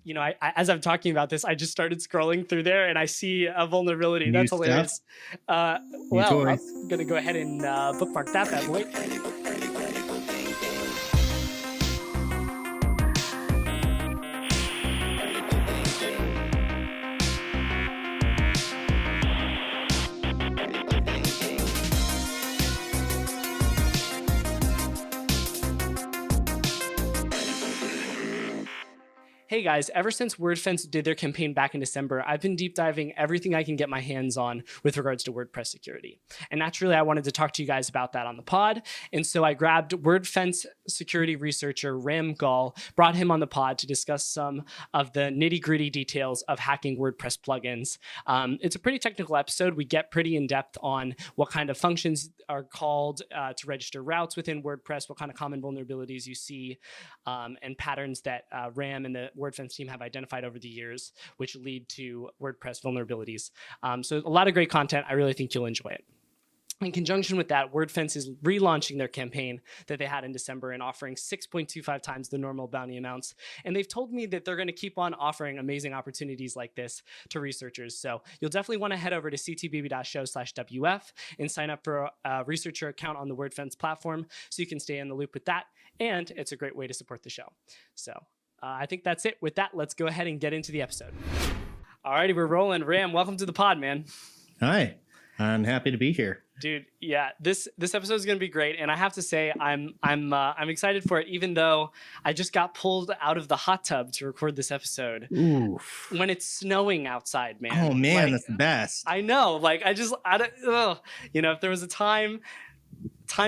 as I'm talking about this, I just started scrolling through there and I see a vulnerability. That's hilarious. Well, I'm going to go ahead and bookmark that bad boy. Hey guys, ever since WordFence did their campaign back in December, I've been deep diving everything I can get my hands on with regards to WordPress security. And naturally, I wanted to talk to you guys about that on the pod. And so I grabbed WordFence security researcher Gall, brought him on the pod to discuss some of the nitty-gritty details of hacking WordPress plugins. It's a pretty technical episode. We get pretty in-depth on what kind of functions are called to register routes within WordPress, what kind of common vulnerabilities you see, and patterns that Ram and the WordFence team have identified over the years, which lead to WordPress vulnerabilities. So a lot of great content. I really think you'll enjoy it. In conjunction with that, WordFence is relaunching their campaign that they had in December and offering 6.25 times the normal bounty amounts. And they've told me that they're going to keep on offering amazing opportunities like this to researchers. So you'll definitely want to head over to ctbb.show/WF and sign up for a researcher account on the WordFence platform so you can stay in the loop with that. And it's a great way to support the show. So I think that's it. With that, let's go ahead and get into the episode. All righty, we're rolling. Ram, welcome to the pod, man. Hi, I'm happy to be here. Dude, yeah, this episode is going to be great, and I have to say I'm excited for it, even though I just got pulled out of the hot tub to record this episode. Oof. When it's snowing outside, man. Oh man, that's the best. I know, if there was a time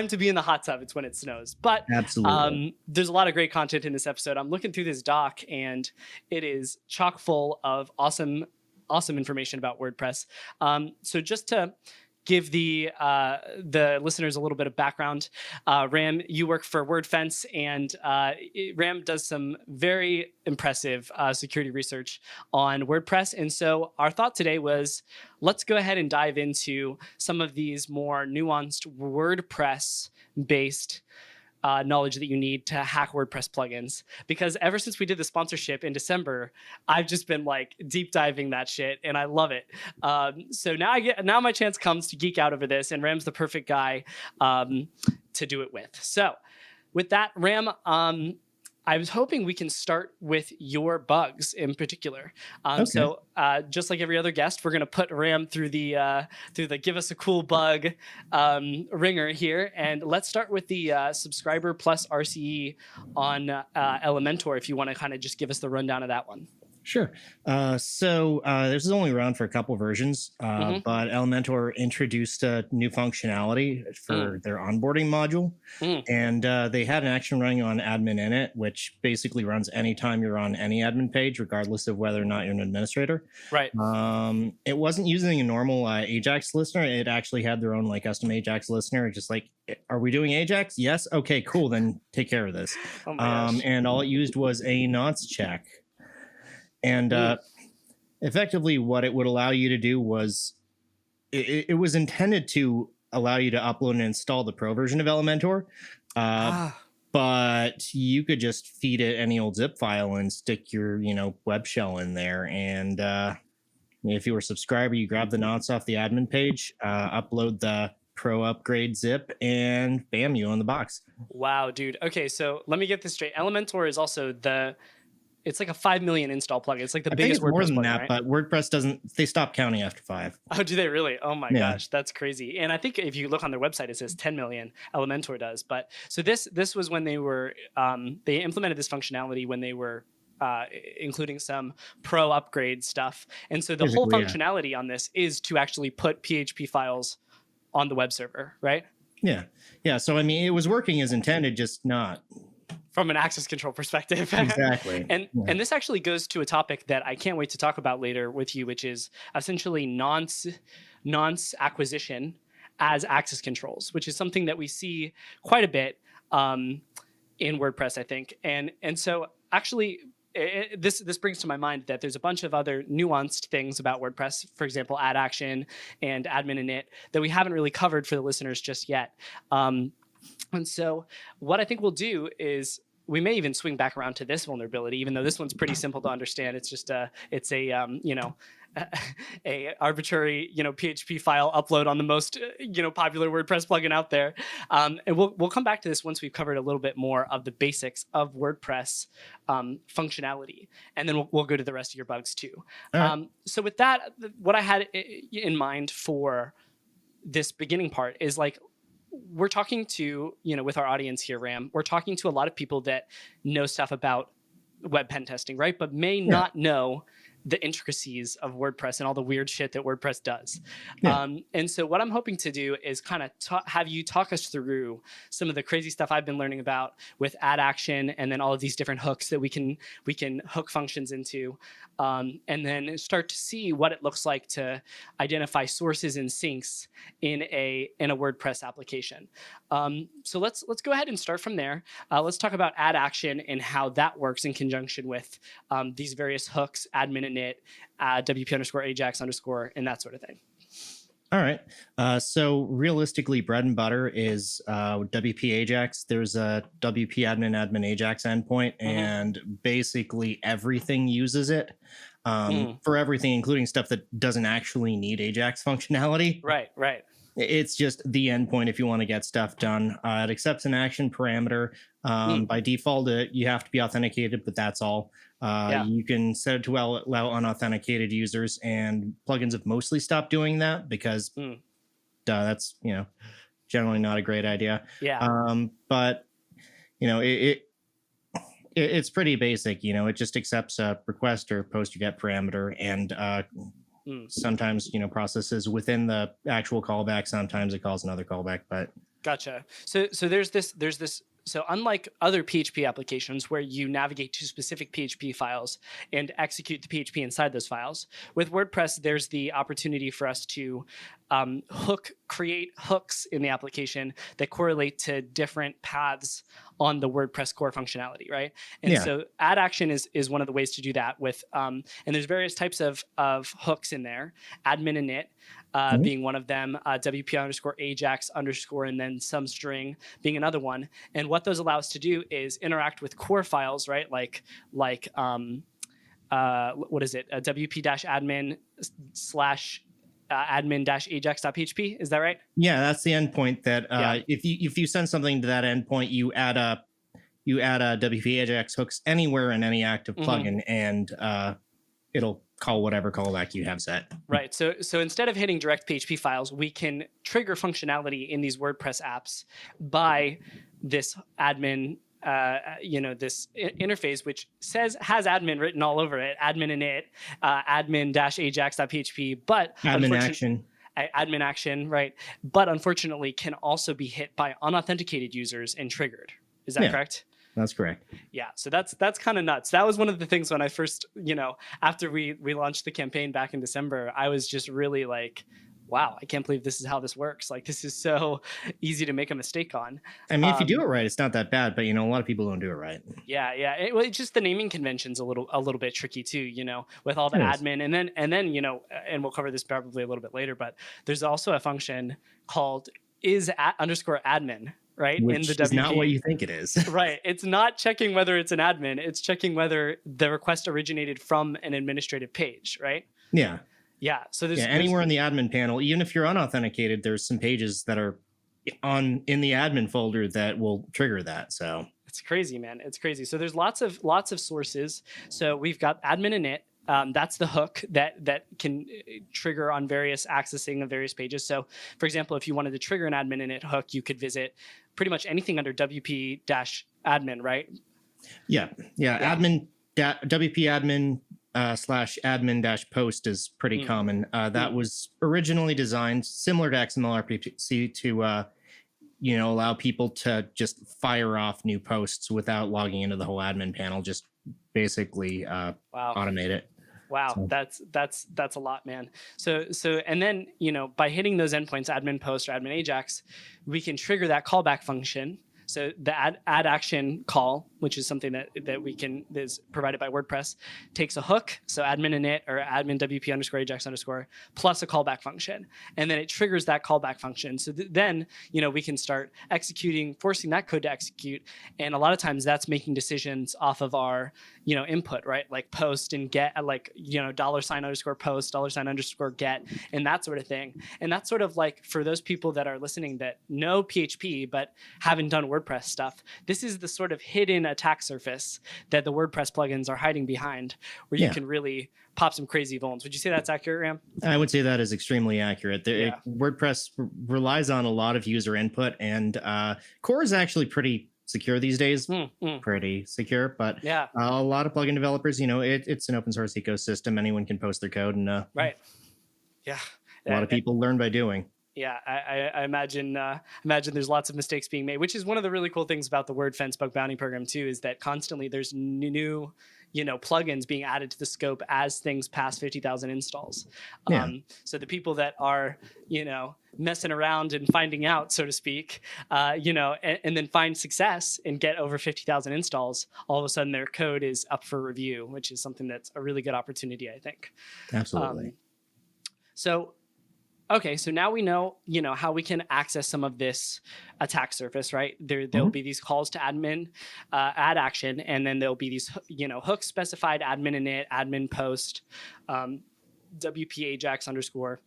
to be in the hot tub, it's when it snows. But absolutely, there's a lot of great content in this episode. I'm looking through this doc, and it is chock full of awesome information about WordPress. So just to give the listeners a little bit of background, Ram, you work for WordFence, and Ram does some very impressive security research on WordPress. And so our thought today was, let's go ahead and dive into some of these more nuanced WordPress-based knowledge that you need to hack WordPress plugins. Because ever since we did the sponsorship in December, I've just been like deep diving that shit, and I love it. So now my chance comes to geek out over this, and Ram's the perfect guy to do it with. So with that, Ram, I was hoping we can start with your bugs in particular. Okay. So just like every other guest, we're going to put Ram through the give us a cool bug ringer here. And let's start with the subscriber plus RCE on Elementor, if you want to kind of just give us the rundown of that one. Sure. So this is only around for a couple versions, but Elementor introduced a new functionality for their onboarding module, and they had an action running on admin init, which basically runs anytime you're on any admin page, regardless of whether or not you're an administrator. Right. It wasn't using a normal Ajax listener. It actually had their own custom Ajax listener. Just like, are we doing Ajax? Yes. Okay, cool. Then take care of this. Oh my gosh. And all it used was a nonce check. And effectively, what it would allow you to do was, it was intended to allow you to upload and install the pro version of Elementor, but you could just feed it any old zip file and stick your, web shell in there. And if you were a subscriber, you grab the nonce off the admin page, upload the pro upgrade zip, and bam, you own the box. Wow, dude. Okay, so let me get this straight. Elementor is also it's like a 5 million install plugin. It's like the biggest WordPress more than plugin, that, right? But WordPress they stop counting after 5. Oh, do they really? Oh my gosh, that's crazy. And I think if you look on their website, it says 10 million. Elementor does. But so this was when they were they implemented this functionality when they were including some pro upgrade stuff. And so the whole functionality on this is to actually put PHP files on the web server, right? Yeah. So I mean, it was working as intended, just not from an access control perspective. Exactly. And this actually goes to a topic that I can't wait to talk about later with you, which is essentially nonce acquisition as access controls, which is something that we see quite a bit in WordPress, I think. And so actually, this brings to my mind that there's a bunch of other nuanced things about WordPress, for example, add action and admin init, that we haven't really covered for the listeners just yet. And so what I think we'll do is we may even swing back around to this vulnerability, even though this one's pretty simple to understand. It's just a arbitrary PHP file upload on the most popular WordPress plugin out there. And we'll come back to this once we've covered a little bit more of the basics of WordPress functionality, and then we'll go to the rest of your bugs too. Right. So with that, what I had in mind for this beginning part is like, we're talking to, with our audience here, Ram, we're talking to a lot of people that know stuff about web pen testing, right? But may not know the intricacies of WordPress and all the weird shit that WordPress does. Yeah. And so what I'm hoping to do is kind of have you talk us through some of the crazy stuff I've been learning about with add action, and then all of these different hooks that we can hook functions into, and then start to see what it looks like to identify sources and sinks in a WordPress application. So let's go ahead and start from there. Let's talk about add action and how that works in conjunction with these various hooks, admin init, WP_Ajax _, and that sort of thing. All right. So realistically, bread and butter is WP Ajax. There's a WP admin Ajax endpoint, and basically everything uses it for everything, including stuff that doesn't actually need Ajax functionality. Right. It's just the endpoint if you want to get stuff done. It accepts an action parameter. By default, you have to be authenticated, but that's all. You can set it to allow unauthenticated users, and plugins have mostly stopped doing that because that's generally not a great idea. But it's pretty basic. It just accepts a request or post or get parameter, and sometimes processes within the actual callback. Sometimes it calls another callback. But gotcha. So there's this. So unlike other PHP applications where you navigate to specific PHP files and execute the PHP inside those files, with WordPress, there's the opportunity for us to create hooks in the application that correlate to different paths on the WordPress core functionality, right? And so add action is one of the ways to do that with, and there's various types of hooks in there, admin init being one of them, WP_Ajax _, and then some string being another one. And what those allow us to do is interact with core files, right? Like what is it? WP-admin / admin-ajax.php. Is that right? Yeah, that's the endpoint that if you send something to that endpoint, you add a WP Ajax hooks anywhere in any active plugin, and it'll call whatever callback you have set. Right. So instead of hitting direct PHP files, we can trigger functionality in these WordPress apps by this admin this interface, which has admin written all over it, admin init, admin-ajax.php, but admin action, right? But unfortunately can also be hit by unauthenticated users and triggered. Is that correct? That's correct. Yeah, so that's kind of nuts. That was one of the things when I first, after we launched the campaign back in December, I was just really like, wow, I can't believe this is how this works. Like, this is so easy to make a mistake on. I mean, if you do it right, it's not that bad, but a lot of people don't do it right. Yeah. It's just the naming convention's a little bit tricky too, with all the admin, and then and we'll cover this probably a little bit later, but there's also a function called is_admin. Right. Which in the is WP. Not what you think it is. Right. It's not checking whether it's an admin. It's checking whether the request originated from an administrative page. Right. Yeah. Yeah. So there's anywhere in the admin panel, even if you're unauthenticated, there's some pages that are in the admin folder that will trigger that. So it's crazy, man. It's crazy. So there's lots of sources. So we've got admin init. That's the hook that can trigger on various accessing of various pages. So, for example, if you wanted to trigger an admin init hook, you could visit pretty much anything under WP-admin, right? Yeah. WP admin /admin -post is pretty common. That was originally designed similar to XML-RPC to allow people to just fire off new posts without logging into the whole admin panel. Just basically automate it. Wow, so that's a lot, man. So and then by hitting those endpoints, admin post or admin Ajax, we can trigger that callback function. So the add action call which is something that is provided by WordPress, takes a hook, so admin init or admin WP underscore Ajax underscore, plus a callback function. And then it triggers that callback function. So then, we can start executing, forcing that code to execute. And a lot of times that's making decisions off of our, input, right? Like post and get, like, $ underscore post, $ underscore get, and that sort of thing. And that's sort of like for those people that are listening that know PHP but haven't done WordPress stuff, this is the sort of hidden attack surface that the WordPress plugins are hiding behind, where you can really pop some crazy vulns. Would you say that's accurate, Ram? I would say that is extremely accurate. WordPress relies on a lot of user input, and core is actually pretty secure these days. Pretty secure, but a lot of plugin developers, it's an open source ecosystem. Anyone can post their code, and right. Yeah. A lot of people learn by doing. Yeah, I imagine there's lots of mistakes being made, which is one of the really cool things about the WordFence bug bounty program too, is that constantly there's new plugins being added to the scope as things pass 50,000 installs. So the people that are messing around and finding out, so to speak, and then find success and get over 50,000 installs, all of a sudden their code is up for review, which is something that's a really good opportunity, I think. Absolutely. Okay, so now we know, how we can access some of this attack surface, right? There'll be these calls to admin, add action, and then there'll be these, hooks specified, admin init, admin post, WP Ajax underscore.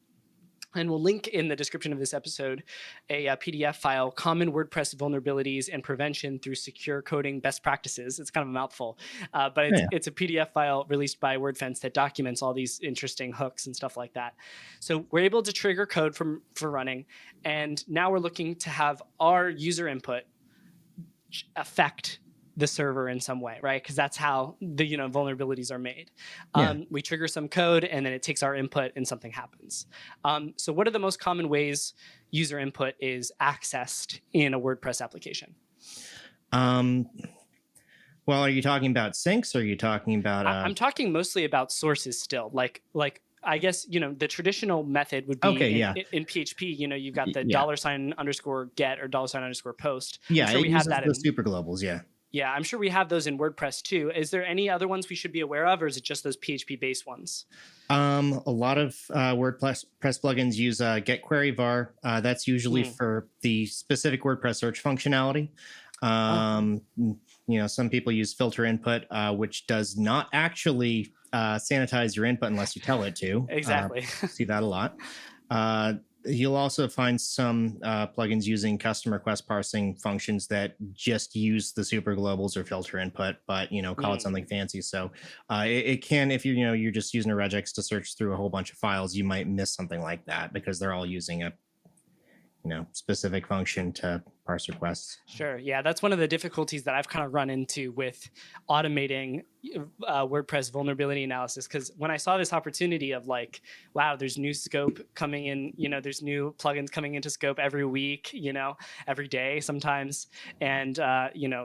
And we'll link in the description of this episode a PDF file, Common WordPress Vulnerabilities and Prevention Through Secure Coding Best Practices. It's kind of a mouthful, but it's a PDF file released by WordFence that documents all these interesting hooks and stuff like that. So we're able to trigger code for running, and now we're looking to have our user input affect the server in some way, right? Because that's how the vulnerabilities are made. We trigger some code, and then it takes our input, and something happens. So what are the most common ways user input is accessed in a WordPress application? Well, are you talking about syncs, or are you talking about? I'm talking mostly about sources still. Like I guess the traditional method would be in PHP. You've got the $ underscore get or $ underscore post. Yeah, I'm sure we have that the super globals. Yeah, I'm sure we have those in WordPress too. Is there any other ones we should be aware of, or is it just those PHP-based ones? A lot of WordPress plugins use get query var. That's usually for the specific WordPress search functionality. Some people use filter input, which does not actually sanitize your input unless you tell it to. Exactly. See that a lot. You'll also find some plugins using custom request parsing functions that just use the super globals or filter input, but call it something fancy. So it can, if you're just using a regex to search through a whole bunch of files, you might miss something like that because they're all using a specific function to parse requests. Sure. Yeah, that's one of the difficulties that I've kind of run into with automating WordPress vulnerability analysis, because when I saw this opportunity of like, wow, there's new scope coming in, there's new plugins coming into scope every week, every day sometimes, and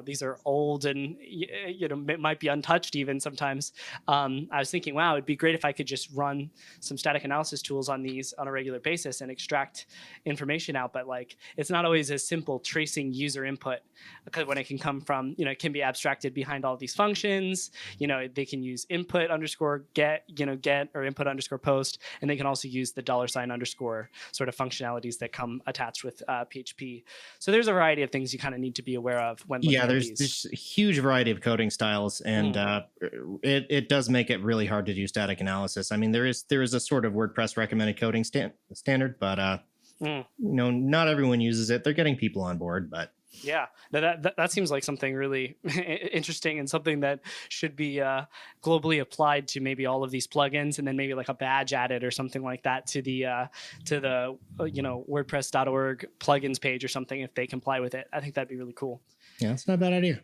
these are old and it might be untouched even sometimes. I was thinking, wow, it'd be great if I could just run some static analysis tools on these on a regular basis and extract information out, but like it's not always as simple tracing user input, because when it can come from, it can be abstracted behind all these functions. They can use input underscore get, get or input underscore post, and they can also use the $ underscore sort of functionalities that come attached with PHP. So there's a variety of things you kind of need to be aware of when looking at these. There's a huge variety of coding styles, and it does make it really hard to do static analysis. I mean, there is a sort of WordPress recommended coding standard, but not everyone uses it. They're getting people on board, but yeah, that seems like something really interesting and something that should be globally applied to maybe all of these plugins, and then maybe like a badge added or something like that to the WordPress.org plugins page or something if they comply with it. I think that'd be really cool. Yeah, that's not a bad idea.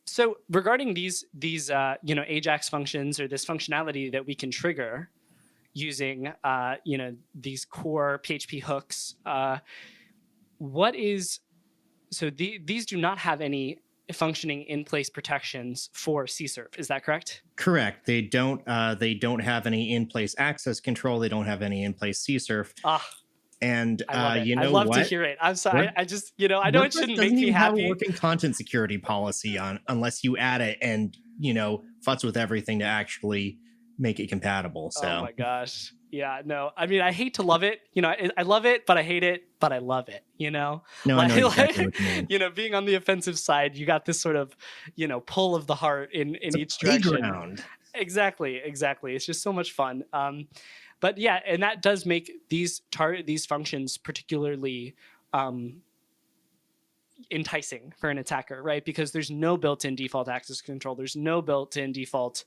So regarding these Ajax functions or this functionality that we can trigger using these core PHP hooks, these do not have any functioning in-place protections for CSRF. Is that correct? Correct. They don't have any in-place access control. They don't have any in-place CSRF. And I love it. you know I love what? to hear it. I'm sorry. Word- I just, I know it WordPress shouldn't make doesn't me even have a happy. working content security policy on unless you add it and futz with everything to actually make it compatible. So Oh my gosh. Yeah, no. I mean, I hate to love it. I love it, but I hate it, but I love it, no, I know exactly what you mean. Being on the offensive side, you got this sort of, pull of the heart in It's a each direction. playground. Exactly. It's just so much fun. But yeah, and that does make these functions particularly enticing for an attacker, right? Because there's no built-in default access control. There's no built-in default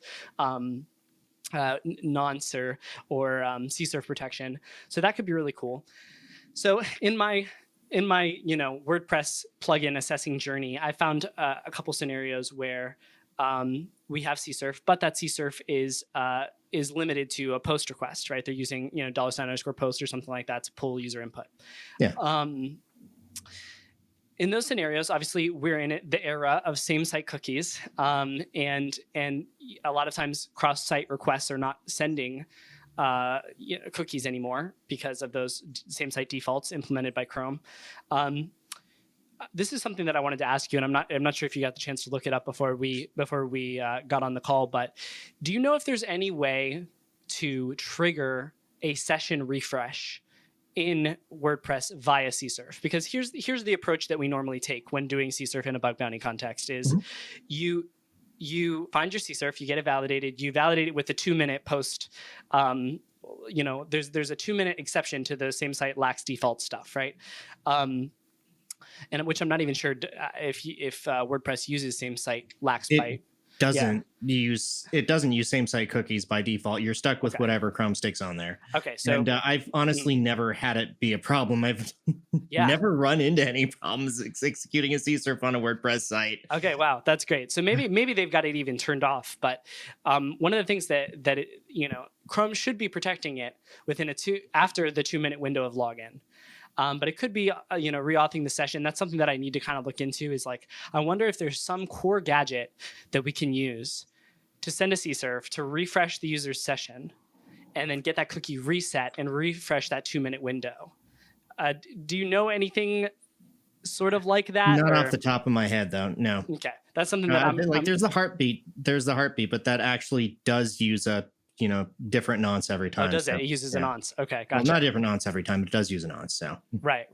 nonce or CSRF protection. So that could be really cool. So in my WordPress plugin assessing journey, I found a couple scenarios where we have CSRF, but that CSRF is limited to a post request, right? They're using $_post or something like that to pull user input. Yeah. In those scenarios, obviously, we're in the era of same-site cookies, and a lot of times cross-site requests are not sending cookies anymore because of those same-site defaults implemented by Chrome. This is something that I wanted to ask you, and I'm not sure if you got the chance to look it up before we got on the call. But do you know if there's any way to trigger a session refresh in WordPress via CSRF? Because here's the approach that we normally take when doing CSRF in a bug bounty context is you find your CSRF, you get it validated, you validate it with a 2-minute post. There's a 2-minute exception to the same site lacks default stuff, right? And which I'm not even sure if WordPress uses same site lacks byte. Doesn't use same site cookies by default. You're stuck with whatever Chrome sticks on there. Okay, so and I've honestly never had it be a problem. I've never run into any problems executing a CSRF on a WordPress site. Okay, wow, that's great. So maybe they've got it even turned off. But one of the things that Chrome should be protecting it within after the 2-minute window of login. But it could be, reauthing the session. That's something that I need to kind of look into is like, I wonder if there's some core gadget that we can use to send a CSRF to refresh the user's session and then get that cookie reset and refresh that 2-minute window. Do you know anything sort of like that? Not off the top of my head, though. No. Okay. That's something that there's the heartbeat. There's the heartbeat, but that actually does use a different nonce every time. Oh, does it? It uses a nonce. Okay, gotcha. Well, not a different nonce every time, but it does use a nonce. So right.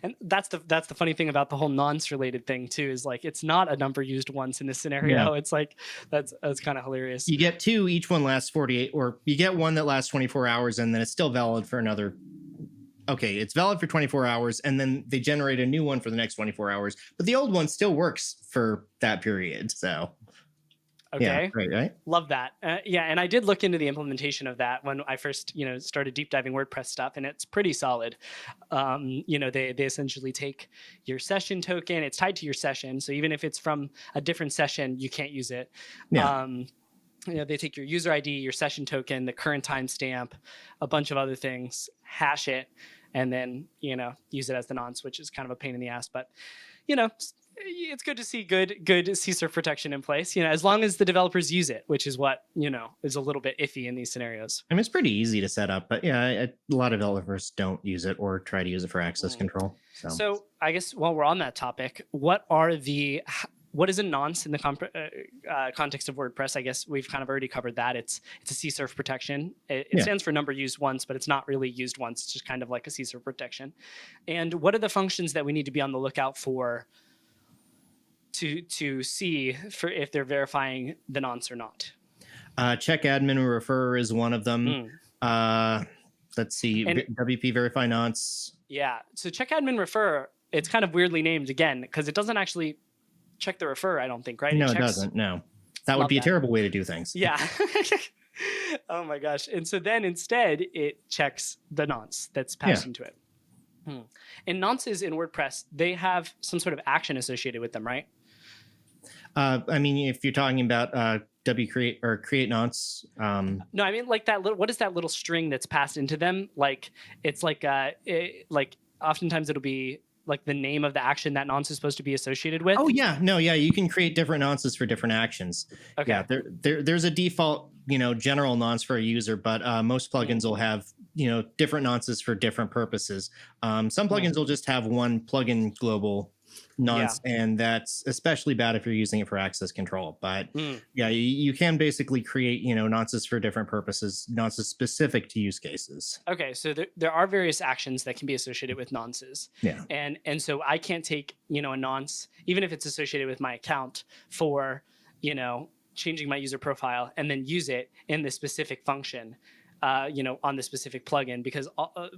And that's the funny thing about the whole nonce related thing too, is like it's not a number used once in this scenario. Yeah. It's like that's kind of hilarious. You get 2, each one lasts 48, or you get one that lasts 24 hours, and then it's still valid for another. Okay, it's valid for 24 hours, and then they generate a new one for the next 24 hours, but the old one still works for that period. So. Okay. Yeah, great, right? Love that. And I did look into the implementation of that when I first, started deep diving WordPress stuff, and it's pretty solid. They essentially take your session token. It's tied to your session, so even if it's from a different session, you can't use it. Yeah. They take your user ID, your session token, the current timestamp, a bunch of other things, hash it, and then use it as the nonce, which is kind of a pain in the ass, but it's good to see good CSRF protection in place, as long as the developers use it, which is what, is a little bit iffy in these scenarios. I mean, it's pretty easy to set up, but a lot of developers don't use it or try to use it for access control. So I guess while we're on that topic, what is a nonce in the context of WordPress? I guess we've kind of already covered that. It's a CSRF protection. It stands for number used once, but it's not really used once. It's just kind of like a CSRF protection. And what are the functions that we need to be on the lookout for to see for if they're verifying the nonce or not? Check admin refer is one of them. Let's see, WP verify nonce. Yeah, so check admin refer, it's kind of weirdly named again because it doesn't actually check the refer, I don't think, right? No, it doesn't. No, that would be a terrible way to do things. Yeah. Oh my gosh. And so then instead it checks the nonce that's passed into it. And nonces in WordPress, they have some sort of action associated with them, right? I mean, if you're talking about create or create nonce. No, I mean like that little. What is that little string that's passed into them? Like it's like oftentimes it'll be like the name of the action that nonce is supposed to be associated with. Oh yeah, no, yeah, you can create different nonces for different actions. Okay. Yeah, there's a default general nonce for a user, but most plugins will have different nonces for different purposes. Some plugins will just have one plugin global nonce, and that's especially bad if you're using it for access control. But you can basically create nonces for different purposes, nonces specific to use cases. Okay, so there are various actions that can be associated with nonces. And so I can't take a nonce, even if it's associated with my account, for changing my user profile and then use it in the specific function on the specific plugin, because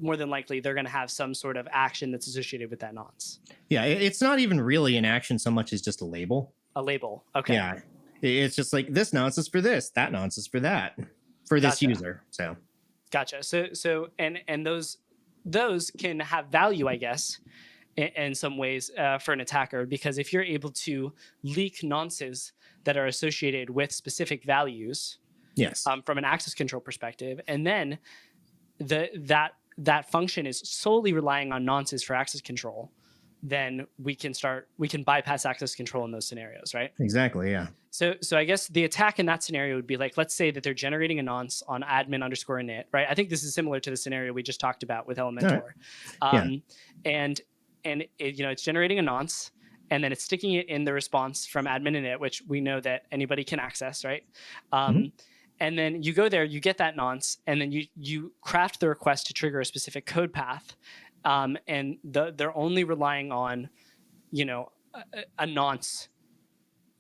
more than likely they're going to have some sort of action that's associated with that nonce. Yeah, it's not even really an action so much as just a label. A label. Okay. Yeah, it's just like this nonce is for this, that nonce is for that, for this user. So, gotcha. So and those can have value, I guess, in some ways for an attacker, because if you're able to leak nonces that are associated with specific values. Yes. From an access control perspective, and then that function is solely relying on nonces for access control, then we can bypass access control in those scenarios, right? Exactly. Yeah. So I guess the attack in that scenario would be like, let's say that they're generating a nonce on admin_init, right? I think this is similar to the scenario we just talked about with Elementor. Right. And it's generating a nonce, and then it's sticking it in the response from admin init, which we know that anybody can access, right? And then you go there, you get that nonce, and then you craft the request to trigger a specific code path. And they're only relying on, a nonce,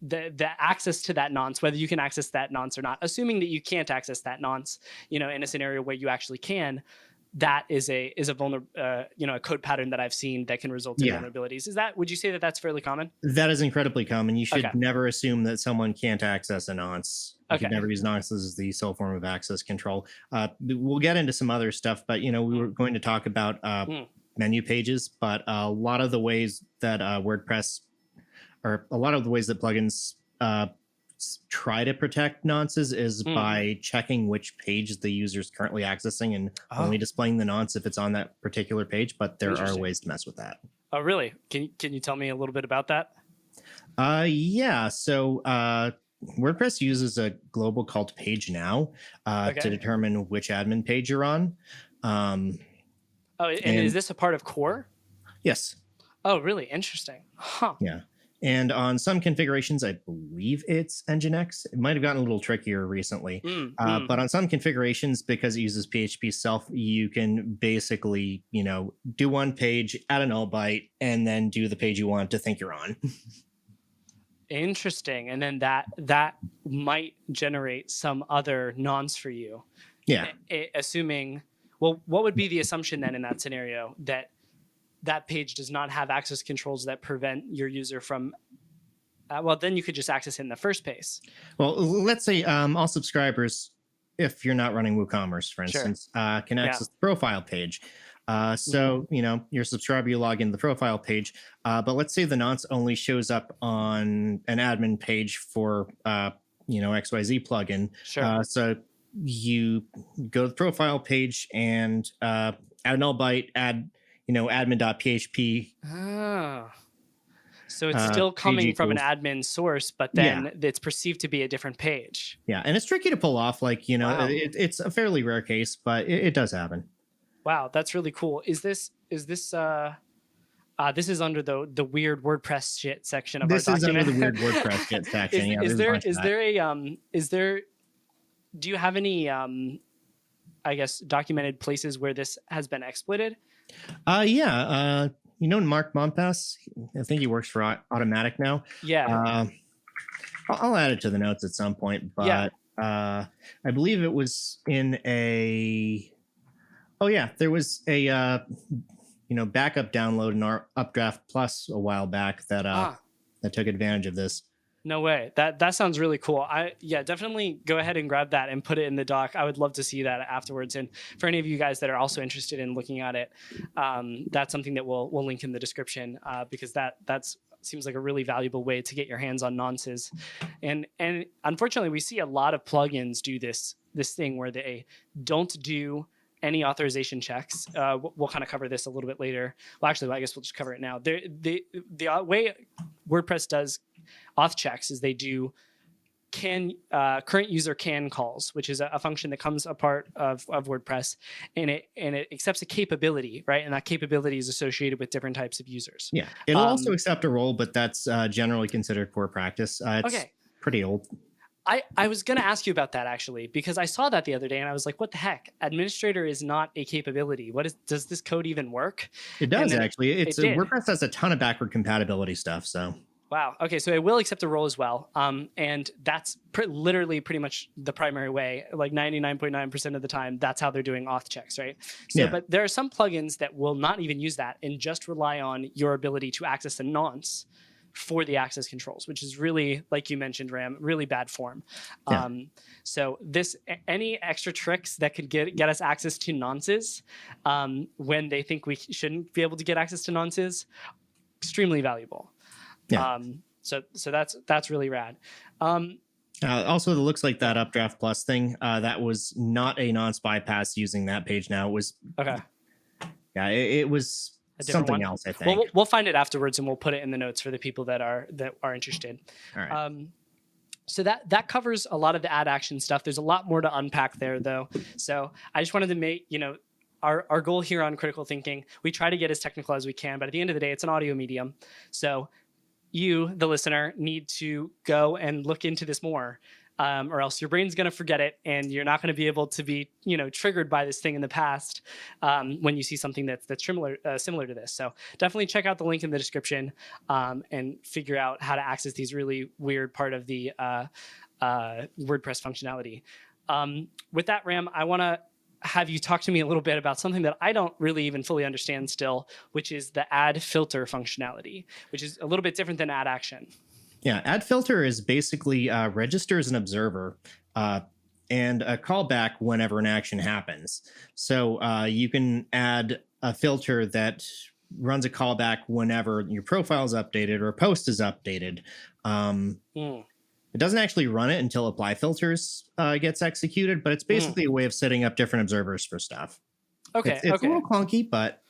the access to that nonce, whether you can access that nonce or not. Assuming that you can't access that nonce, in a scenario where you actually can, that is a a code pattern that I've seen that can result in vulnerabilities. Would you say that that's fairly common? That is incredibly common. You should never assume that someone can't access a nonce. You should never use nonces as the sole form of access control. We'll get into some other stuff, but we were going to talk about menu pages, but a lot of the ways that WordPress, or a lot of the ways that plugins try to protect nonces is by checking which page the user is currently accessing and only displaying the nonce if it's on that particular page. But there are ways to mess with that. Oh, really? Can you tell me a little bit about that? Yeah. So WordPress uses a global called page now to determine which admin page you're on. And is this a part of core? Yes. Oh, really? Interesting. Huh. Yeah. And on some configurations, I believe it's Nginx. It might have gotten a little trickier recently. But on some configurations, because it uses PHP self, you can basically, do one page, add a null byte, and then do the page you want to think you're on. Interesting. And then that might generate some other nonce for you. Yeah. Assuming, what would be the assumption then in that scenario, that page does not have access controls that prevent your user from, then you could just access it in the first place. Well, let's say all subscribers, if you're not running WooCommerce, for instance, can access the profile page. So, you're a subscriber, you log into the profile page, but let's say the nonce only shows up on an admin page for, XYZ plugin. Sure. So you go to the profile page and add a null byte, add admin.php. Oh. So it's still coming from an admin source, but then it's perceived to be a different page. Yeah, and it's tricky to pull off. It's a fairly rare case, but it does happen. Wow, that's really cool. This is under the weird WordPress shit section of our document. This is under the weird WordPress shit section. Do you have any documented places where this has been exploited? Mark Mompas, I think he works for Automatic now. Yeah. I'll add it to the notes at some point, but I believe it was in there was a backup download in our Updraft Plus a while back that took advantage of this. No way. That sounds really cool. Definitely go ahead and grab that and put it in the doc. I would love to see that afterwards. And for any of you guys that are also interested in looking at it, that's something that we'll link in the description because that's seems like a really valuable way to get your hands on nonces. And unfortunately, we see a lot of plugins do this thing where they don't do any authorization checks. We'll kind of cover this a little bit later. Well, actually, I guess we'll just cover it now. The way WordPress does auth checks is they do current user can calls, which is a function that comes a part of WordPress, and it accepts a capability, right? And that capability is associated with different types of users. Yeah, it'll also accept a role, but that's generally considered poor practice. It's pretty old. I was going to ask you about that actually, because I saw that the other day and I was like, what the heck? Administrator is not a capability. Does this code even work? It does actually. WordPress has a ton of backward compatibility stuff. So wow. Okay. So it will accept a role as well. And that's literally pretty much the primary way, like 99.9% of the time, that's how they're doing auth checks, right? So, but there are some plugins that will not even use that and just rely on your ability to access a nonce for the access controls, which is really, like you mentioned, Ram, really bad form. So any extra tricks that could get us access to nonces when they think we shouldn't be able to get access to nonces, extremely valuable. So that's really rad. Also, it looks like that Updraft Plus thing, that was not a nonce bypass using that page now. It was yeah, it was something else, I think. Well, we'll find it afterwards and we'll put it in the notes for the people that are interested. All right. So that covers a lot of the add action stuff. There's a lot more to unpack there, though. So I just wanted to make, our goal here on Critical Thinking, we try to get as technical as we can, but at the end of the day, it's an audio medium. So you, the listener, need to go and look into this more. Or else your brain's going to forget it and you're not going to be able to be, triggered by this thing in the past when you see something that's similar to this. So definitely check out the link in the description and figure out how to access these really weird part of the WordPress functionality. With that, Ram, I want to have you talk to me a little bit about something that I don't really even fully understand still, which is the add filter functionality, which is a little bit different than add action. Yeah, add filter is basically registers an observer and a callback whenever an action happens. So you can add a filter that runs a callback whenever your profile is updated or a post is updated. It doesn't actually run it until apply filters gets executed, but it's basically a way of setting up different observers for stuff. Okay, it's a little clunky, but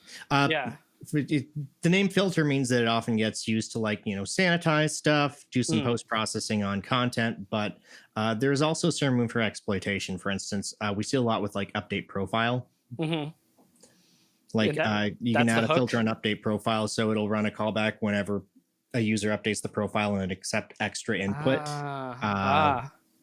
the name filter means that it often gets used to sanitize stuff, do some post-processing on content, but there's also some room for exploitation. For instance, we see a lot with update profile. You can add a filter on update profile, so it'll run a callback whenever a user updates the profile and it accept extra input.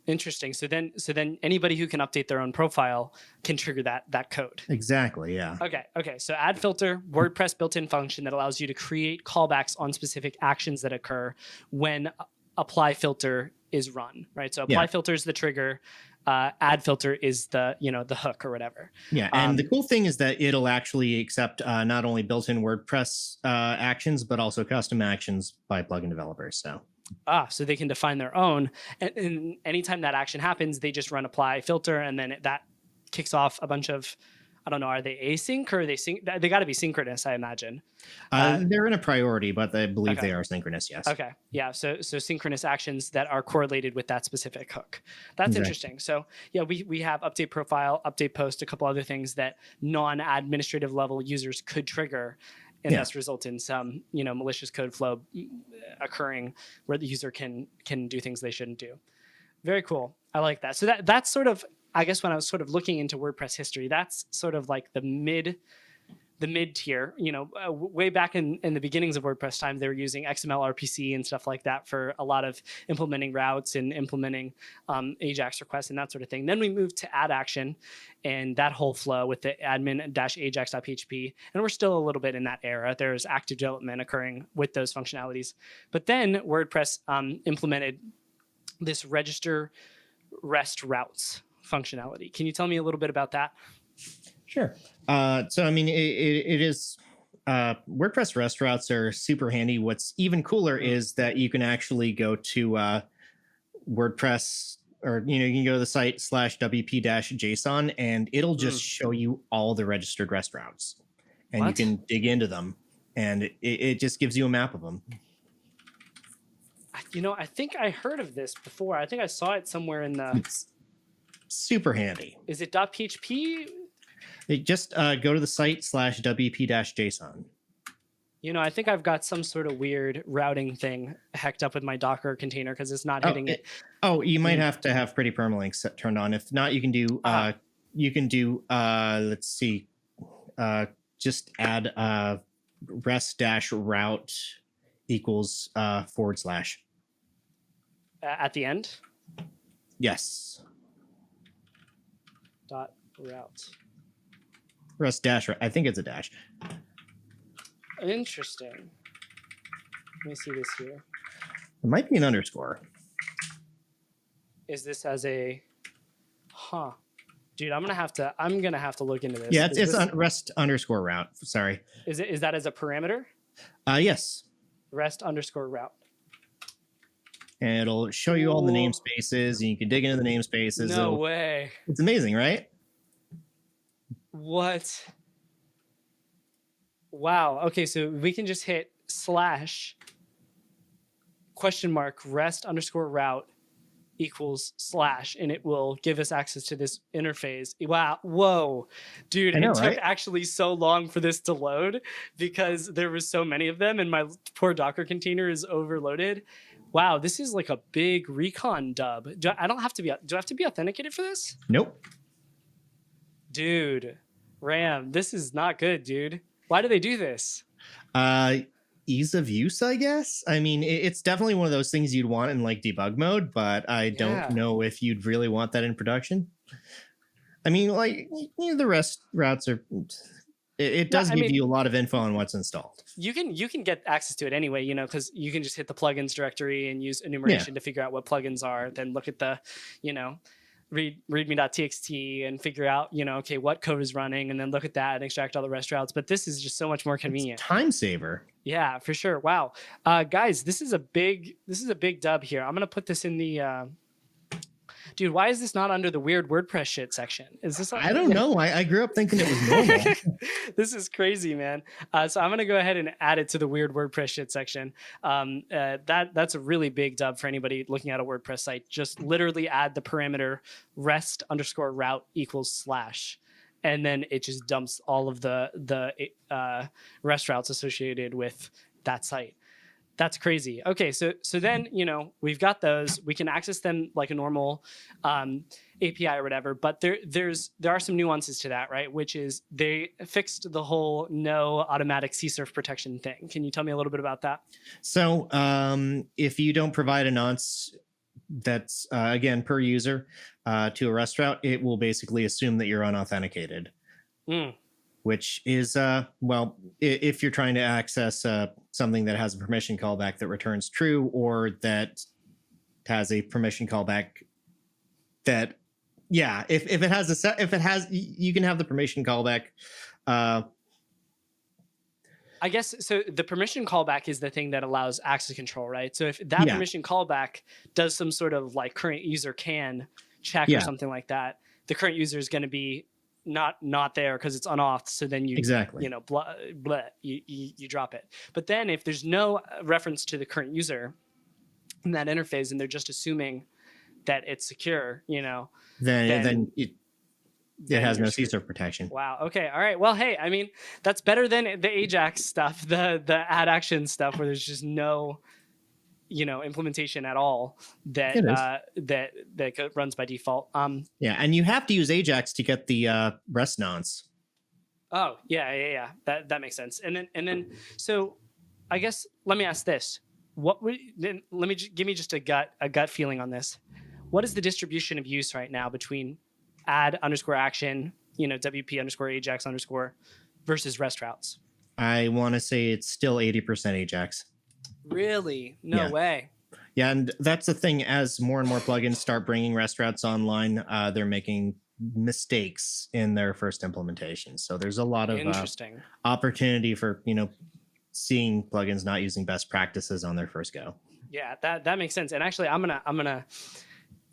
Interesting. So then anybody who can update their own profile can trigger that code. Exactly. Yeah. Okay. So add filter, WordPress built-in function that allows you to create callbacks on specific actions that occur when apply filter is run, right? So apply filter is the trigger. Add filter is the hook or whatever. Yeah, and the cool thing is that it'll actually accept not only built-in WordPress actions, but also custom actions by plugin developers. So they can define their own, and anytime that action happens, they just run apply filter, and then that kicks off a bunch of, I don't know, are they async or are they sync? They got to be synchronous, I imagine. They're in a priority, but I believe they are synchronous. Yes. Okay. Yeah. So synchronous actions that are correlated with that specific hook. That's interesting. So yeah, we have update profile, update post, a couple other things that non-administrative level users could trigger, and thus result in some malicious code flow occurring where the user can do things they shouldn't do. Very cool. I like that. So that's sort of, I guess when I was sort of looking into WordPress history, that's sort of like the mid tier. Way back in the beginnings of WordPress time, they were using XML RPC and stuff like that for a lot of implementing routes and implementing AJAX requests and that sort of thing. Then we moved to add action and that whole flow with the admin-ajax.php, and we're still a little bit in that era. There's active development occurring with those functionalities. But then WordPress implemented this register REST routes functionality. Can you tell me a little bit about that? Sure. So, I mean, it is WordPress REST routes are super handy. What's even cooler is that you can actually go to WordPress, or you can go to the site /wp-json, and it'll just show you all the registered REST routes, and you can dig into them, and it just gives you a map of them. I think I heard of this before. I think I saw it somewhere in the. It's super handy. Is it .php? Just go to the site /wp-json. I think I've got some sort of weird routing thing hacked up with my Docker container because it's not hitting it. You might have to have pretty permalinks turned on. If not, you can do let's see, just add rest-route equals / at the end. Yes. .route. Rest dash. I think it's a dash. Interesting. Let me see this here. It might be an underscore. Is this as a? Dude, I'm gonna have to look into this. Yeah, it's rest underscore route. Sorry. Is that as a parameter? Yes. Rest underscore route. And it'll show you all the namespaces, and you can dig into the namespaces. No way. It's amazing, right? What? Wow. Okay, so we can just hit / rest underscore route equals / and it will give us access to this interface. Wow. Whoa. Dude, it took actually so long for this to load because there was so many of them and my poor Docker container is overloaded. Wow, this is like a big recon dub. Do I have to be authenticated for this? Nope. Dude, Ram, this is not good, dude. Why do they do this? Ease of use, I guess. I mean, it's definitely one of those things you'd want in like debug mode, but I don't know if you'd really want that in production. I mean, like the rest routes are. It does give you a lot of info on what's installed. You can get access to it anyway, because you can just hit the plugins directory and use enumeration to figure out what plugins are. Then look at the, readme.txt and figure out, okay, what code is running, and then look at that and extract all the rest routes. But this is just so much more convenient. It's time saver. Yeah, for sure. Wow, guys, this is a big dub here. I'm gonna put this in the. Dude, why is this not under the weird WordPress shit section? Is this? I don't know. I grew up thinking it was normal. This is crazy, man. So I'm gonna go ahead and add it to the weird WordPress shit section. That's a really big dub for anybody looking at a WordPress site. Just literally add the parameter rest underscore route equals / and then it just dumps all of the rest routes associated with that site. That's crazy. Okay, so then we've got those. We can access them like a normal API or whatever. But there are some nuances to that, right? Which is they fixed the whole no automatic CSRF protection thing. Can you tell me a little bit about that? So if you don't provide a nonce that's again per user to a rest route, it will basically assume that you're unauthenticated. Which is, if you're trying to access something that has a permission callback that returns true, or that has a permission callback that, if it has, you can have the permission callback. I guess, so the permission callback is the thing that allows access control, right? So if that permission callback does some sort of like current user can check or something like that, the current user is going to be not there because it's unauth. So then you you drop it. But then if there's no reference to the current user in that interface and they're just assuming that it's secure, then it has no CSRF protection. Wow. Okay. All right. Well, hey, I mean, that's better than the Ajax stuff, the add action stuff where there's just no implementation at all that runs by default. And you have to use Ajax to get the rest nonce. Oh yeah. That makes sense. And then so I guess let me ask this: give me just a gut feeling on this. What is the distribution of use right now between add underscore action, WP underscore Ajax underscore versus rest routes? I want to say it's still 80% Ajax. Really? No way. Yeah, and that's the thing. As more and more plugins start bringing rest routes online, they're making mistakes in their first implementation. So there's a lot of opportunity for seeing plugins not using best practices on their first go. Yeah, that makes sense. And actually, I'm gonna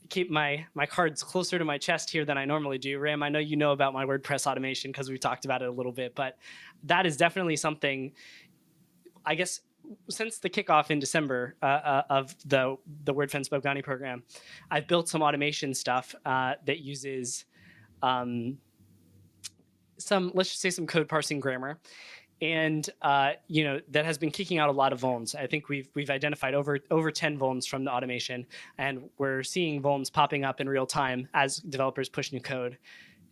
keep my cards closer to my chest here than I normally do. Ram, I know you know about my WordPress automation because we've talked about it a little bit, but that is definitely something. I guess since the kickoff in December of the WordFence Bug Bounty program, I've built some automation stuff that uses some, let's just say, some code parsing grammar. And that has been kicking out a lot of vulns. I think we've identified over 10 vulns from the automation, and we're seeing vulns popping up in real time as developers push new code.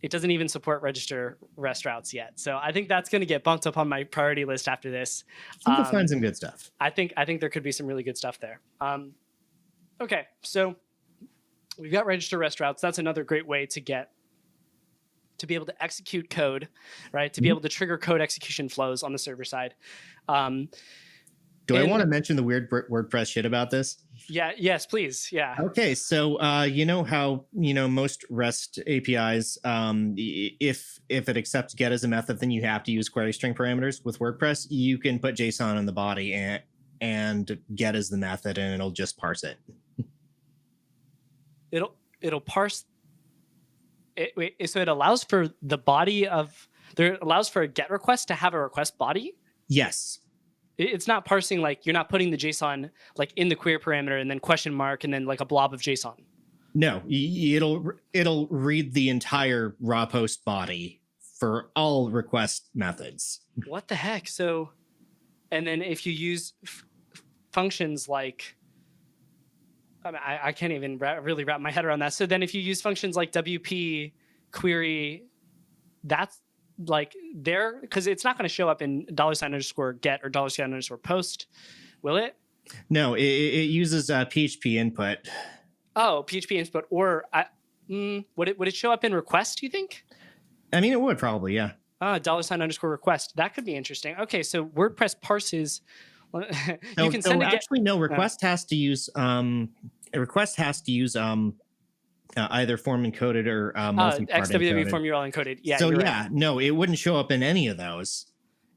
It doesn't even support register REST routes yet, so I think that's going to get bumped up on my priority list after this. I think we'll find some good stuff. I think there could be some really good stuff there. Okay, so we've got register REST routes. That's another great way to be able to execute code, right? To be able to trigger code execution flows on the server side. Do I want to mention the weird WordPress shit about this? Yeah. Yes, please. Yeah. Okay. So, you know how, most REST APIs, if it accepts get as a method, then you have to use query string parameters. With WordPress, you can put JSON in the body and get as the method, and it'll just parse it. It'll parse. So it allows for the body of allows for a get request to have a request body. Yes. It's not parsing, like you're not putting the JSON like in the query parameter and then question mark and then like a blob of JSON. No, it'll read the entire raw post body for all request methods. What the heck? So, and then if you use functions like, I can't even really wrap my head around that. So then if you use functions like WP query, that's like there, because it's not going to show up in $_get or $_post, will it? No, it uses PHP input. Oh, PHP input, or would it show up in request, do you think? I mean, it would probably, yeah. $_request. That could be interesting. Okay, so WordPress parses. You can send request has to use either form encoded or multi-part XWB encoded. form URL encoded. Yeah. So right. No, it wouldn't show up in any of those.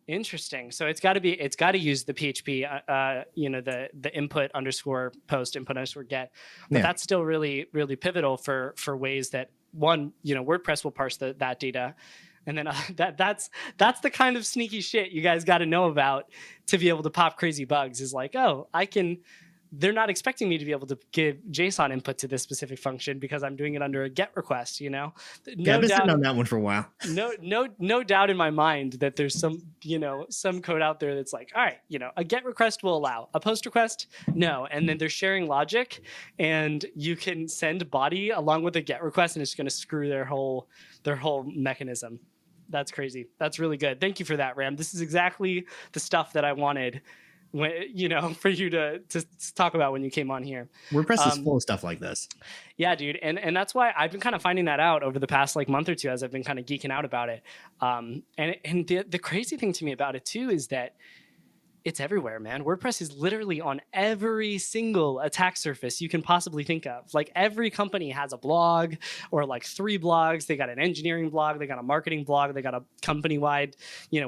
Interesting. So it's got to use the PHP, the input _post input _get. But that's still really, really pivotal for ways that WordPress will parse that data. And then that's the kind of sneaky shit you guys got to know about to be able to pop crazy bugs, is like, they're not expecting me to be able to give JSON input to this specific function because I'm doing it under a GET request, I've been sitting on that one for a while. No doubt in my mind that there's some code out there that's like, all right, a GET request will allow, a POST request, no. And then they're sharing logic, and you can send body along with a GET request, and it's going to screw their whole mechanism. That's crazy. That's really good. Thank you for that, Ram. This is exactly the stuff that I wanted for you to talk about when you came on here. WordPress is full of stuff like this. Yeah, dude. And that's why I've been kind of finding that out over the past month or two as I've been kind of geeking out about it. And the crazy thing to me about it too is that it's everywhere, man. WordPress is literally on every single attack surface you can possibly think of. Like every company has a blog or like 3 blogs. They got an engineering blog, they got a marketing blog, they got a company-wide,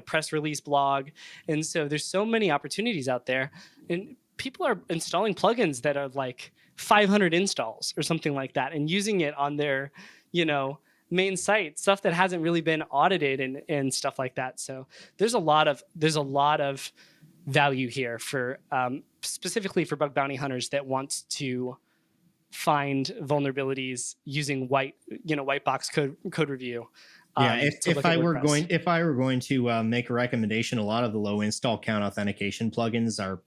press release blog. And so there's so many opportunities out there. And people are installing plugins that are like 500 installs or something like that and using it on their, main site, stuff that hasn't really been audited and stuff like that. So there's a lot of value here for specifically for bug bounty hunters that want to find vulnerabilities using white box code review. If I were going to make a recommendation, a lot of the low install count authentication plugins are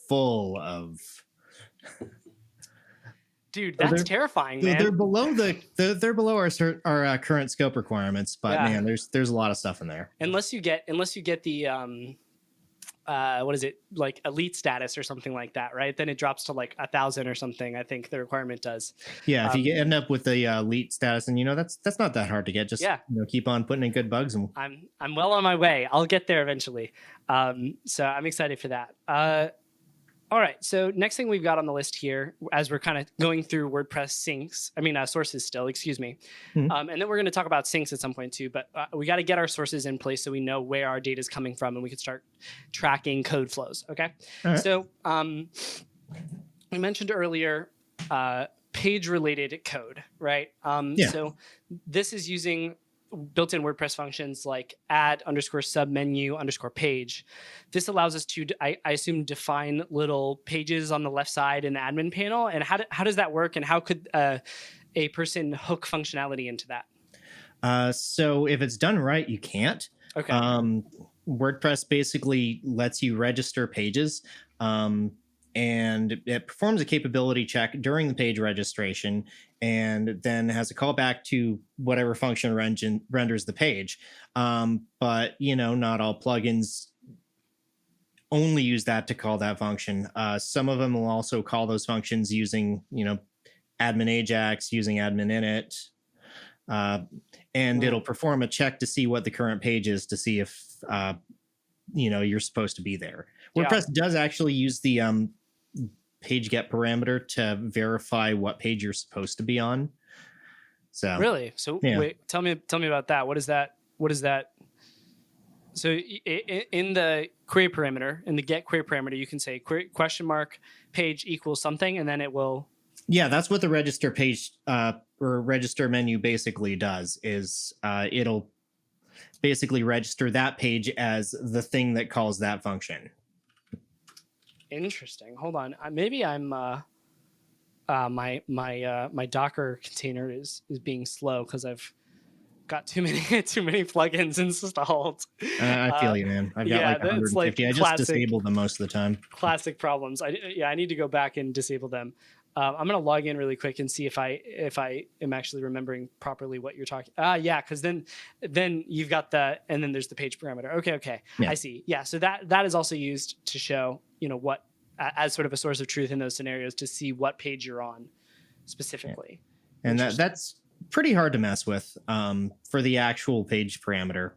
full of. Dude, that's terrifying, man. They're below our current scope requirements, but man, there's a lot of stuff in there. Unless you get the what is it, like elite status or something like that, right? Then it drops to like 1,000 or something. I think the requirement does. Yeah, if you end up with the elite status, and that's not that hard to get. Just keep on putting in good bugs. And I'm well on my way. I'll get there eventually. So I'm excited for that. All right. So next thing we've got on the list here, as we're kind of going through WordPress sources still, excuse me. Mm-hmm. And then we're going to talk about syncs at some point too, but we got to get our sources in place so we know where our data is coming from and we can start tracking code flows. Okay. All right. So we mentioned earlier page related code, right? So this is using built-in WordPress functions like add _submenu _page. This allows us to, I assume, define little pages on the left side in the admin panel. And how does that work? And how could a person hook functionality into that? So if it's done right, you can't. Okay. WordPress basically lets you register pages, and it performs a capability check during the page registration, and then has a callback to whatever function renders the page. But not all plugins only use that to call that function. Some of them will also call those functions using admin Ajax, using admin init, and it'll perform a check to see what the current page is, to see if you're supposed to be there. WordPress does actually use the page get parameter to verify what page you're supposed to be on. So really, wait, tell me about that. What is that? So in the query parameter, in the get query parameter, you can say query, $page equals something, and then it will. Yeah, that's what the register page or register menu basically does. Is it'll basically register that page as the thing that calls that function. Interesting. Hold on. Maybe I'm my Docker container is being slow because I've got too many plugins installed. I feel you, man. I've got like 150. I just disable them most of the time. Classic problems. I need to go back and disable them. I'm going to log in really quick and see if I am actually remembering properly what you're talking. Yeah, because then you've got and then there's the page parameter. Okay, yeah. I see. Yeah, so that is also used to show what as sort of a source of truth in those scenarios, to see what page you're on specifically. Yeah. And that's pretty hard to mess with for the actual page parameter.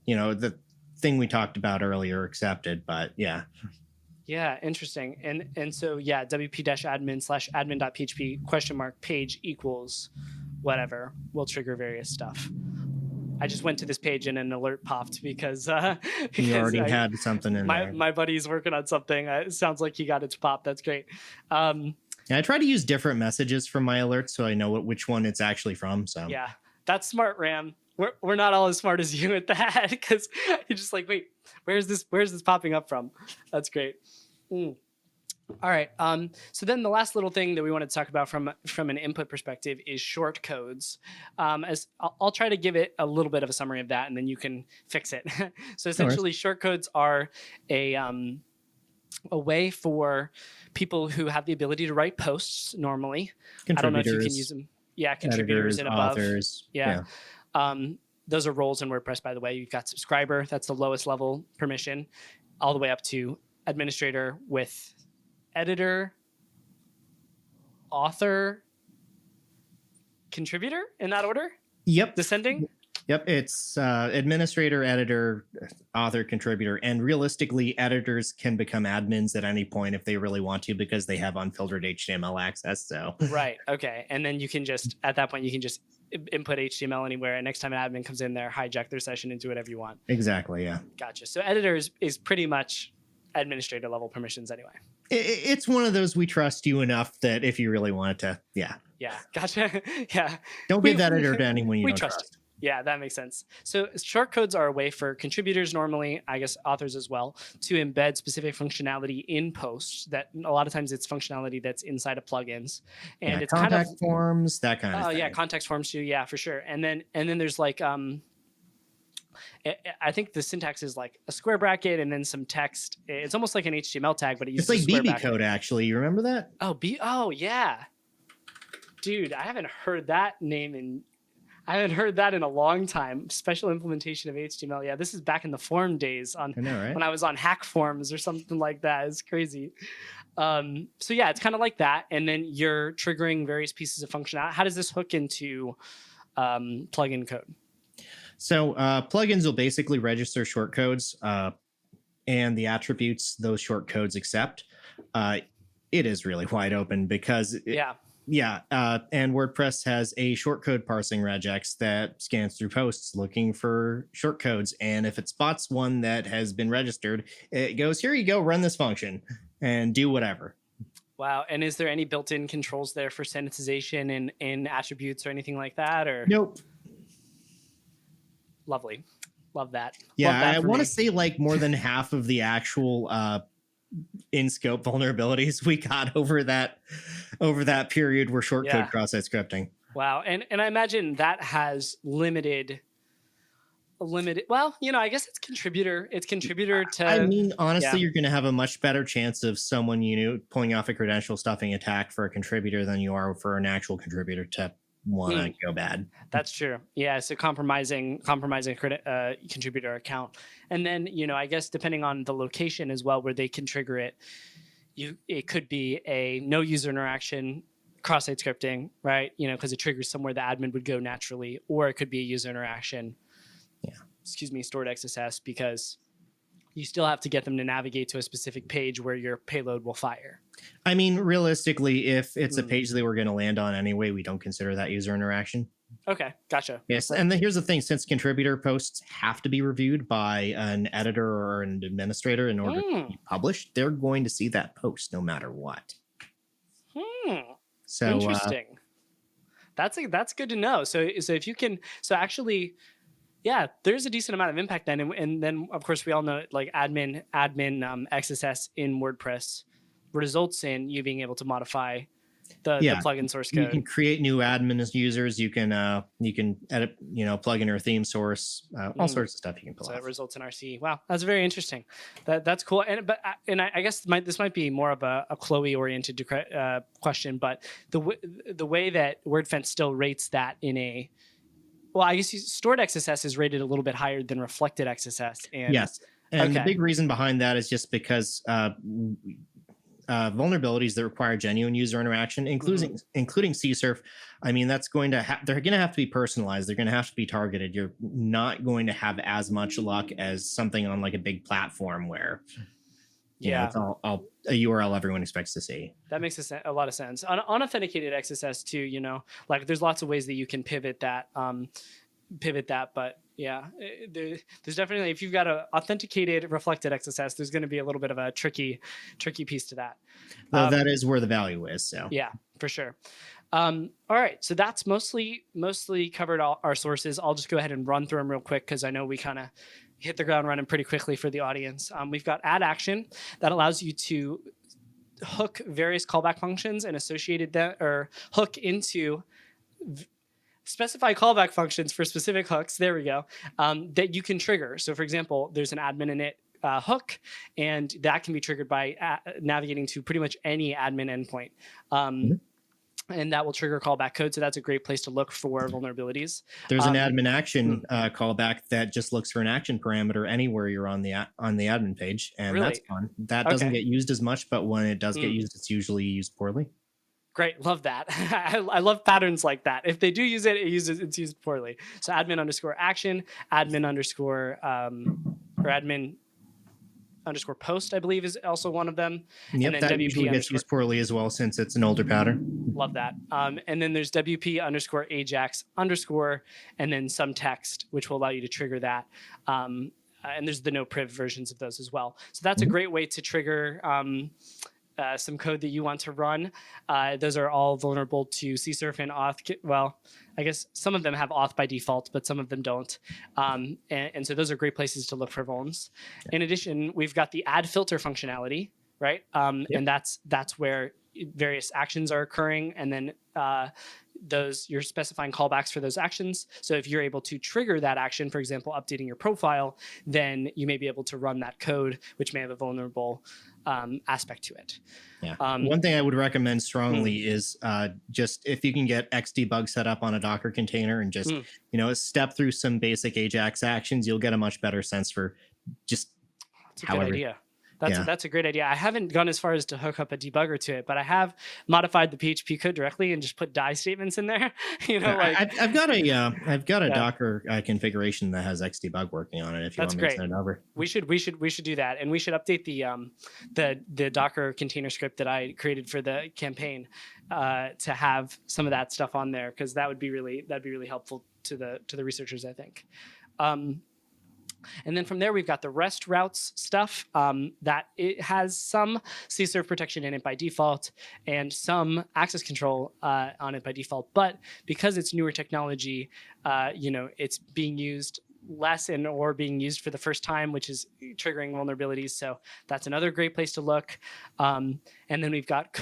The thing we talked about earlier accepted, but yeah. Yeah, interesting. And so wp-admin/admin.php (page equals whatever) will trigger various stuff. I just went to this page and an alert popped because you already had something in there. My buddy's working on something. It sounds like he got it to pop. That's great. Yeah, I try to use different messages for my alerts so I know which one it's actually from. So yeah, that's smart, Ram. We're not all as smart as you at that, because you're just like, wait, where's this popping up from? That's great. All right. So then the last little thing that we want to talk about from an input perspective is shortcodes. As I'll try to give it a little bit of a summary of that, and then you can fix it. So essentially, shortcodes are a way for people who have the ability to write posts normally. I don't know if you can use them. Yeah, contributors and above. Authors. Yeah. Those are roles in WordPress, by the way. You've got subscriber, that's the lowest level permission, all the way up to administrator with editor, author, contributor, in that order? Yep. Descending? Yep. It's administrator, editor, author, contributor. And realistically, editors can become admins at any point if they really want to, because they have unfiltered HTML access. So right. Okay. And then you can just, at that point, you can just input HTML anywhere. And next time an admin comes in there, hijack their session and do whatever you want. Exactly. Yeah. Gotcha. So editors is pretty much administrator level permissions anyway. It's one of those, we trust you enough that if you really wanted to, yeah. Yeah. Gotcha. Yeah. Don't give that editor to anyone you don't trust. Yeah, that makes sense. So shortcodes are a way for contributors normally, I guess authors as well, to embed specific functionality in posts. That a lot of times it's functionality that's inside of plugins, and it's contact forms, that kind of thing. Yeah, context forms too. Yeah, for sure. And then there's like I think the syntax is like a square bracket and then some text. It's almost like an HTML tag, but it's like BB code. Actually, you remember that? Oh yeah, dude, I haven't heard that name in a long time. Special implementation of HTML. Yeah, this is back in the form days when I was on Hack Forms or something like that. It's crazy. So yeah, it's kind of like that. And then you're triggering various pieces of functionality. How does this hook into plugin code? So plugins will basically register shortcodes and the attributes those shortcodes accept. It is really wide open because and WordPress has a shortcode parsing regex that scans through posts looking for shortcodes. And if it spots one that has been registered, it goes, here you go, run this function and do whatever. Wow. And is there any built-in controls there for sanitization and attributes or anything like that? Or nope. Lovely. Love that. Yeah, love that. I want to say like more than half of the actual in scope vulnerabilities we got over that period were shortcode cross-site scripting. Wow. And I imagine that has limited limited. Well, I guess it's contributor. It's contributor to. I mean, honestly, yeah. you're going to have a much better chance of someone pulling off a credential stuffing attack for a contributor than you are for an actual contributor to want to go bad. That's true. Yeah. So compromising contributor account, and then I guess depending on the location as well where they can trigger it, it could be a no user interaction cross-site scripting, right? Because it triggers somewhere the admin would go naturally, or it could be a user interaction. Stored XSS, because you still have to get them to navigate to a specific page where your payload will fire. I mean, realistically, if it's a page they were going to land on anyway, we don't consider that user interaction. Okay, gotcha. Yes, and then here's the thing: since contributor posts have to be reviewed by an editor or an administrator in order to be published, they're going to see that post no matter what. So interesting. That's good to know. So if you can, actually, yeah, there's a decent amount of impact then, and then of course we all know like admin XSS in WordPress results in you being able to modify the plugin source code. You can create new admin users. You can edit plugin or theme source, all sorts of stuff you can pull. So it results in RC. Wow, that's very interesting. That's cool. And I guess this might be more of a Chloe oriented question, but the way that WordFence still rates that in a I guess stored XSS is rated a little bit higher than reflected XSS. And yes, and the big reason behind that is just because vulnerabilities that require genuine user interaction, including CSRF. I mean, that's they're going to have to be personalized. They're going to have to be targeted. You're not going to have as much luck as something on like a big platform where, it's all a URL everyone expects to see. That makes a lot of sense. Unauthenticated XSS too, like there's lots of ways that you can pivot that, but yeah, there's definitely, if you've got a authenticated reflected XSS, there's going to be a little bit of a tricky piece to that. Well, that is where the value is. So yeah, for sure. All right, so that's mostly covered all our sources. I'll just go ahead and run through them real quick because I know we kind of hit the ground running pretty quickly for the audience. We've got add action that allows you to hook various callback functions and associated that, or hook into specify callback functions for specific hooks. There we go. That you can trigger. So for example, there's an admin init hook, and that can be triggered by navigating to pretty much any admin endpoint. And that will trigger callback code. So that's a great place to look for vulnerabilities. There's an admin action callback that just looks for an action parameter anywhere you're on the admin page, and really? That's fun. That doesn't get used as much, but when it does get used, it's usually used poorly. Great, love that. I love patterns like that. If they do use it, it's used poorly. So admin underscore action, admin underscore or admin underscore post, I believe, is also one of them. Yep, and then that WP usually gets used poorly as well since it's an older pattern. Love that. And then there's WP underscore Ajax underscore, and then some text, which will allow you to trigger that. And there's the no priv versions of those as well. So that's a great way to trigger some code that you want to run. Those are all vulnerable to CSRF and auth. Well, I guess some of them have auth by default, but some of them don't. And so those are great places to look for vulns. In addition, we've got the add filter functionality, right? And that's where various actions are occurring, and then you're specifying callbacks for those actions. So if you're able to trigger that action, for example, updating your profile, then you may be able to run that code, which may have a vulnerable aspect to it. Yeah. One thing I would recommend strongly is just if you can get Xdebug set up on a Docker container and just step through some basic Ajax actions, you'll get a much better sense for just That's a good idea. That's a great idea. I haven't gone as far as to hook up a debugger to it, but I have modified the PHP code directly and just put die statements in there. I've got a Docker configuration that has Xdebug working on it. If you want me to send it over, we should do that, and we should update the Docker container script that I created for the campaign to have some of that stuff on there, because that'd be really helpful to the researchers, I think. And then from there, we've got the REST routes stuff that it has some CSRF protection in it by default and some access control on it by default. But because it's newer technology, it's being used less and or being used for the first time, which is triggering vulnerabilities. So that's another great place to look. And then we've got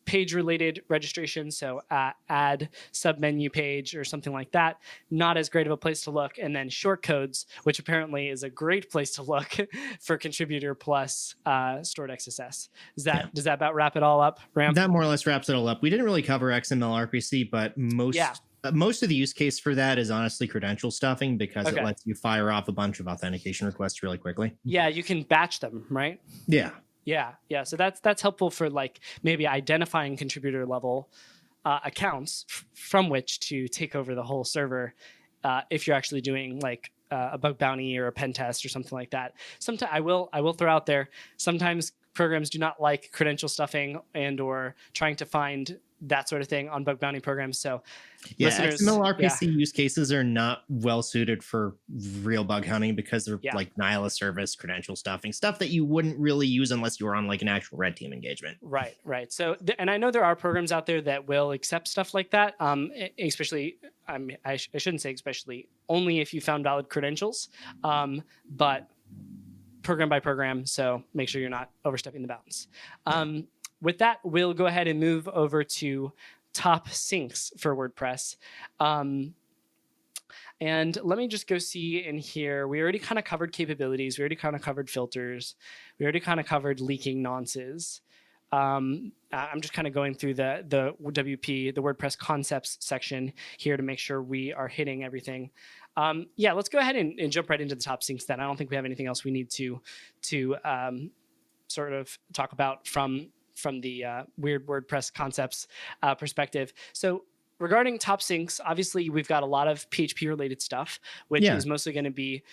page-related registration, so add submenu page or something like that. Not as great of a place to look. And then shortcodes, which apparently is a great place to look for contributor plus stored XSS. Does that about wrap it all up, Ram? That more or less wraps it all up. We didn't really cover XML RPC, but most of the use case for that is honestly credential stuffing, because it lets you fire off a bunch of authentication requests really quickly. Yeah, you can batch them, right? Yeah. Yeah. So that's helpful for like maybe identifying contributor level accounts from which to take over the whole server if you're actually doing like a bug bounty or a pen test or something like that. Sometimes I will throw out there, sometimes programs do not like credential stuffing and or trying to find that sort of thing on bug bounty programs. So XML RPC use cases are not well suited for real bug hunting, because they're like nihilist service credential stuffing, stuff that you wouldn't really use unless you were on like an actual red team engagement. Right. So, and I know there are programs out there that will accept stuff like that, especially, I shouldn't say especially, only if you found valid credentials, but program by program. So make sure you're not overstepping the bounds. With that, we'll go ahead and move over to top syncs for WordPress. And let me just go see in here. We already kind of covered capabilities. We already kind of covered filters. We already kind of covered leaking nonces. I'm just kind of going through the WP, the WordPress concepts section here to make sure we are hitting everything. Let's go ahead and jump right into the top syncs then. I don't think we have anything else we need to sort of talk about from the weird WordPress concepts perspective. So regarding top syncs, obviously we've got a lot of PHP related stuff, which is mostly going to be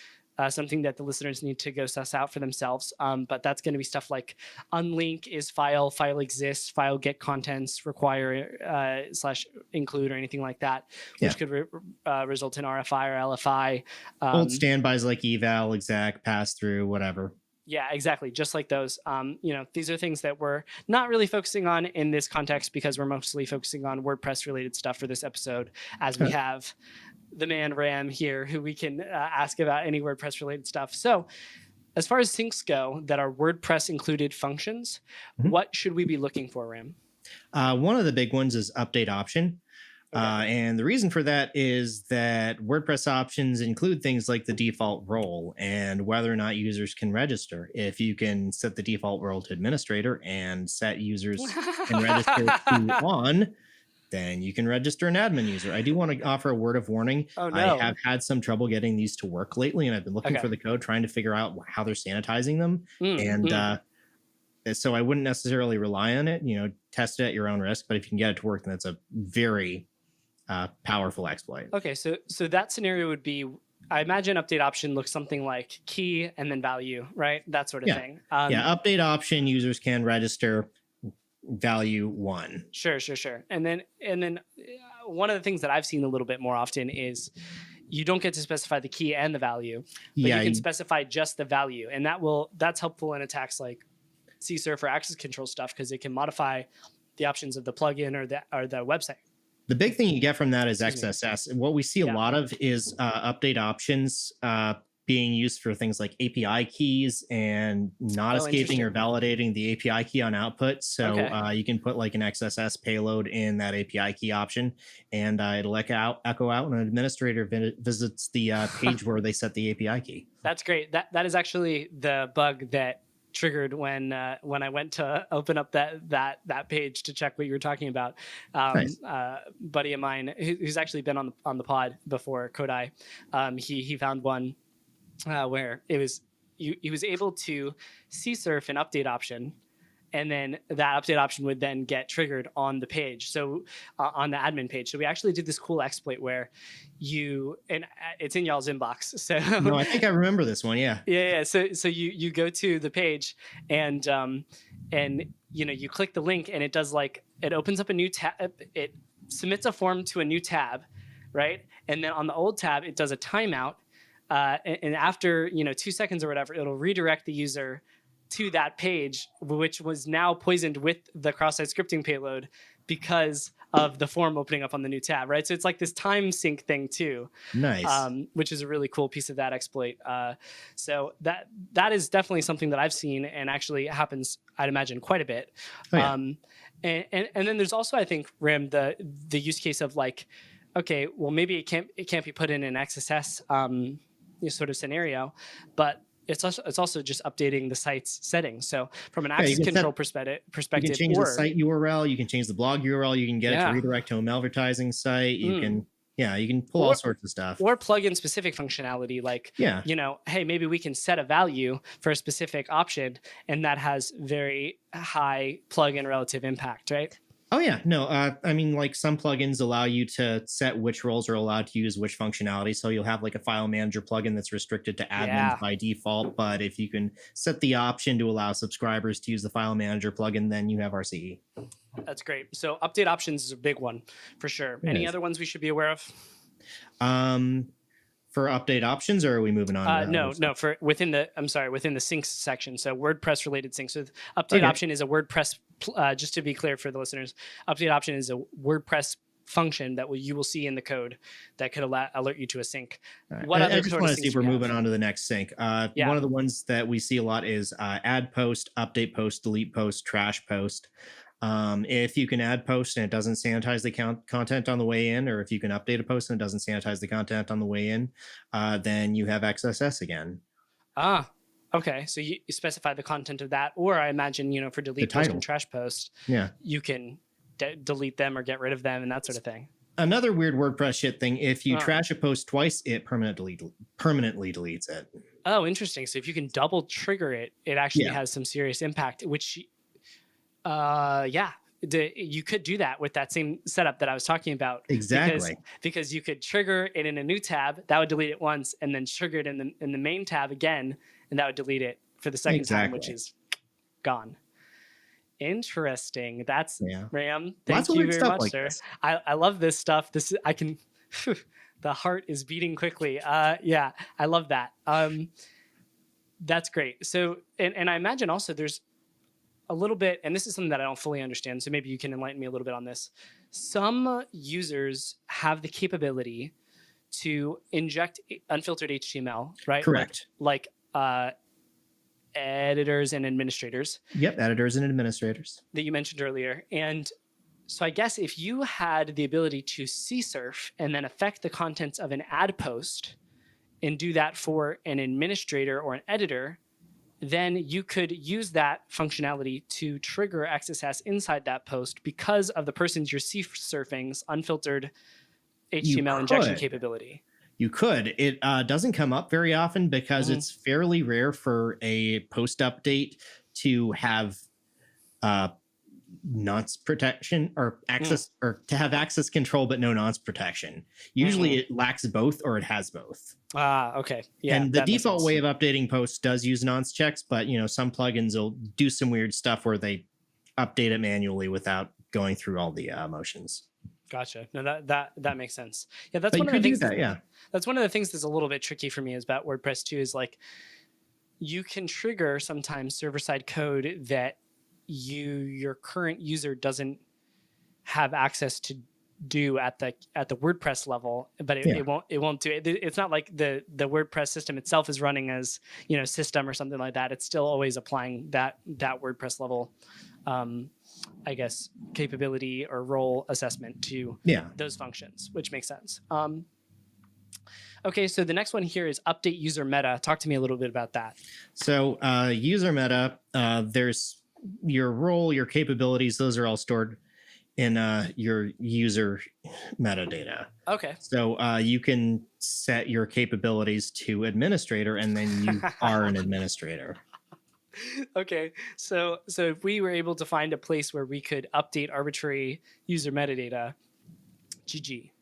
something that the listeners need to go suss out for themselves. But that's going to be stuff like unlink is file exists, file get contents, require / include or anything like that, which could result in RFI or LFI. Old standbys like eval, exec, pass through, whatever. Yeah, exactly. Just like those. These are things that we're not really focusing on in this context, because we're mostly focusing on WordPress related stuff for this episode, as we have the man Ram here who we can ask about any WordPress related stuff. So as far as syncs go that are WordPress included functions, what should we be looking for, Ram? One of the big ones is update option. And the reason for that is that WordPress options include things like the default role and whether or not users can register. If you can set the default role to administrator and set users can register to on, then you can register an admin user. I do want to offer a word of warning. Oh, no. I have had some trouble getting these to work lately, and I've been looking for the code, trying to figure out how they're sanitizing them. So I wouldn't necessarily rely on it. Test it at your own risk. But if you can get it to work, then that's a very powerful exploit. Okay, so that scenario would be, I imagine update option looks something like key and then value, right? That sort of thing. Update option, users can register value 1. Sure. And then one of the things that I've seen a little bit more often is you don't get to specify the key and the value, but you can specify just the value, and that's helpful in attacks like CSRF or access control stuff, because it can modify the options of the plugin or the website. The big thing you get from that is XSS. What we see a lot of is update options being used for things like API keys and not escaping or validating the API key on output. So you can put like an XSS payload in that API key option, and it'll echo out when an administrator visits the page where they set the API key. That's great. That is actually the bug that triggered when I went to open up that page to check what you were talking about. Nice. Buddy of mine who's actually been on the pod before, Kodai, he found one where it was he was able to CSRF an update option, and then that update option would then get triggered on the page, so on the admin page. So we actually did this cool exploit where and it's in y'all's inbox. So no, I think I remember this one. Yeah. So you go to the page and you click the link, and it does it opens up a new tab. It submits a form to a new tab, right? And then on the old tab, it does a timeout. And after 2 seconds or whatever, it'll redirect the user to that page, which was now poisoned with the cross-site scripting payload because of the form opening up on the new tab, right? So it's like this time sync thing too. Nice. Which is a really cool piece of that exploit. So that is definitely something that I've seen and actually happens, I'd imagine, quite a bit. Oh, yeah. And then there's also, I think, Rim, the use case of like, okay, well, maybe it can't be put in an XSS sort of scenario, but it's also just updating the site's settings. So from an access control perspective, you can change the site URL, you can change the blog URL, you can get it to redirect to a advertising site. You can pull all sorts of stuff. Or plugin specific functionality, like, hey, maybe we can set a value for a specific option, and that has very high plugin relative impact, right? Oh, yeah. No, I mean, like some plugins allow you to set which roles are allowed to use which functionality. So you'll have like a file manager plugin that's restricted to admins by default. But if you can set the option to allow subscribers to use the file manager plugin, then you have RCE. That's great. So update options is a big one for sure. Any other ones we should be aware of? For update options, or are we moving on? No, for within the syncs section. So WordPress related syncs. So update option is a WordPress, just to be clear for the listeners, update option is a WordPress function that you will see in the code that could alert you to a sync. Right. What other I just want to see if we're moving on to the next sync. One of the ones that we see a lot is add post, update post, delete post, trash post. If you can add post and it doesn't sanitize the content on the way in, or if you can update a post and it doesn't sanitize the content on the way in, then you have XSS again. Okay. So you specify the content of that, or I imagine, for delete post and trash post, you can delete them or get rid of them and that sort of thing. Another weird WordPress shit thing, if you trash a post twice, it permanently deletes it. Oh, interesting. So if you can double trigger it, it actually has some serious impact, which... you could do that with that same setup that I was talking about. Exactly. Because you could trigger it in a new tab, that would delete it once, and then trigger it in the main tab again, and that would delete it for the second time, which is gone. Interesting. That's Ram. Thank you very much, sir. I love this stuff. I can. The heart is beating quickly. I love that. That's great. So, and I imagine also there's a little bit, and this is something that I don't fully understand, so maybe you can enlighten me a little bit on this. Some users have the capability to inject unfiltered HTML, right? Correct. Like editors and administrators. Yep, editors and administrators. That you mentioned earlier. And so I guess if you had the ability to CSRF and then affect the contents of an ad post and do that for an administrator or an editor, then you could use that functionality to trigger XSS inside that post because of the person's your CSRFing's unfiltered HTML injection capability. You could. It doesn't come up very often because it's fairly rare for a post update to have nonce protection or access or to have access control but no nonce protection. Usually it lacks both or it has both. Okay. Yeah. And the default way of updating posts does use nonce checks, but some plugins will do some weird stuff where they update it manually without going through all the motions. Gotcha. No, that makes sense. Yeah, that's one of the things. That's one of the things that's a little bit tricky for me is about WordPress too. Is like you can trigger sometimes server-side code that your current user doesn't have access to do at the WordPress level, but it won't do it. It's not like the WordPress system itself is running as system or something like that. It's still always applying that WordPress level. I guess, capability or role assessment to those functions, which makes sense. Okay, so the next one here is update user meta. Talk to me a little bit about that. So user meta, there's your role, your capabilities, those are all stored in your user metadata. Okay. So you can set your capabilities to administrator, and then you are an administrator. Okay, so if we were able to find a place where we could update arbitrary user metadata, GG.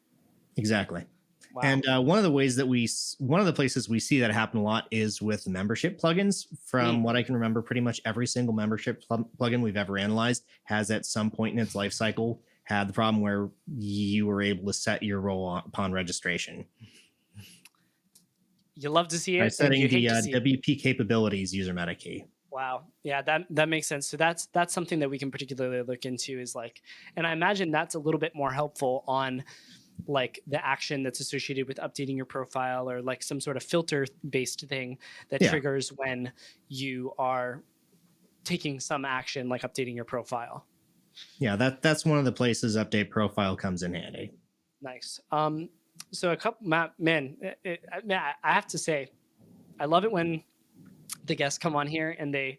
Exactly. Wow. And one of the places we see that happen a lot is with membership plugins. From what I can remember, pretty much every single membership plugin we've ever analyzed has at some point in its life cycle had the problem where you were able to set your role upon registration. You love to see it. By setting the WP capabilities user meta key. Wow. Yeah, that makes sense. So that's something that we can particularly look into is like, and I imagine that's a little bit more helpful on like the action that's associated with updating your profile, or like some sort of filter based thing that Yeah. triggers when you are taking some action like updating your profile. Yeah, that's one of the places update profile comes in handy. Nice. So a couple, man, I have to say, I love it when the guests come on here and they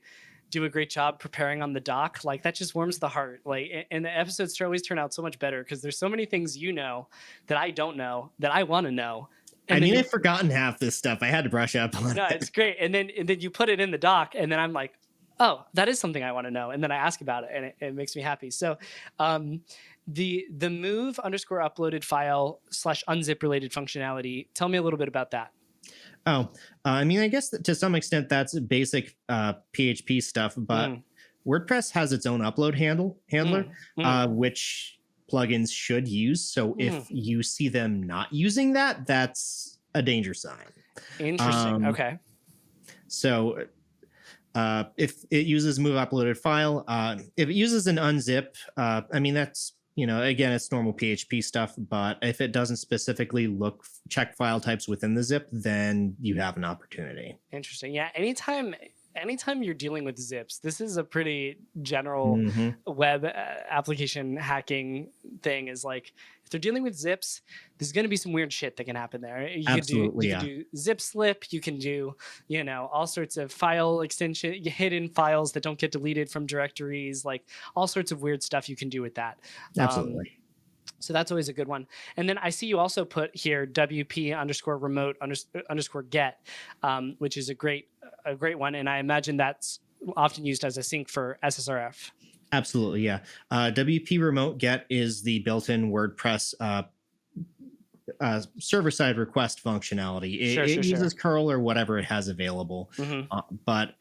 do a great job preparing on the doc. Like that just warms the heart. Like, and the episodes always turn out so much better because there's so many things you know that I don't know that I want to know. And I've forgotten half this stuff. I had to brush up on it. No, it's great. And then you put it in the doc, and then I'm like, oh, that is something I want to know. And then I ask about it, and it makes me happy. So, the move _ uploaded file / unzip related functionality. Tell me a little bit about that. Oh, I mean, I guess that to some extent that's basic PHP stuff, but WordPress has its own upload handler, which plugins should use. So if you see them not using that, that's a danger sign. Interesting. Okay. So if it uses move uploaded file, if it uses an unzip, I mean, that's, again, it's normal PHP stuff, but if it doesn't specifically check file types within the zip, then you have an opportunity. Interesting. Yeah. Anytime you're dealing with zips, this is a pretty general web application hacking thing, is like, if they're dealing with zips, there's going to be some weird shit that can happen there. You can do zip slip. You can do, all sorts of file extension, hidden files that don't get deleted from directories, like all sorts of weird stuff you can do with that. Absolutely. So that's always a good one. And then I see you also put here WP _ remote _ get, which is a great one. And I imagine that's often used as a sync for SSRF. Absolutely, yeah. WP remote get is the built-in WordPress server-side request functionality. It uses curl or whatever it has available, but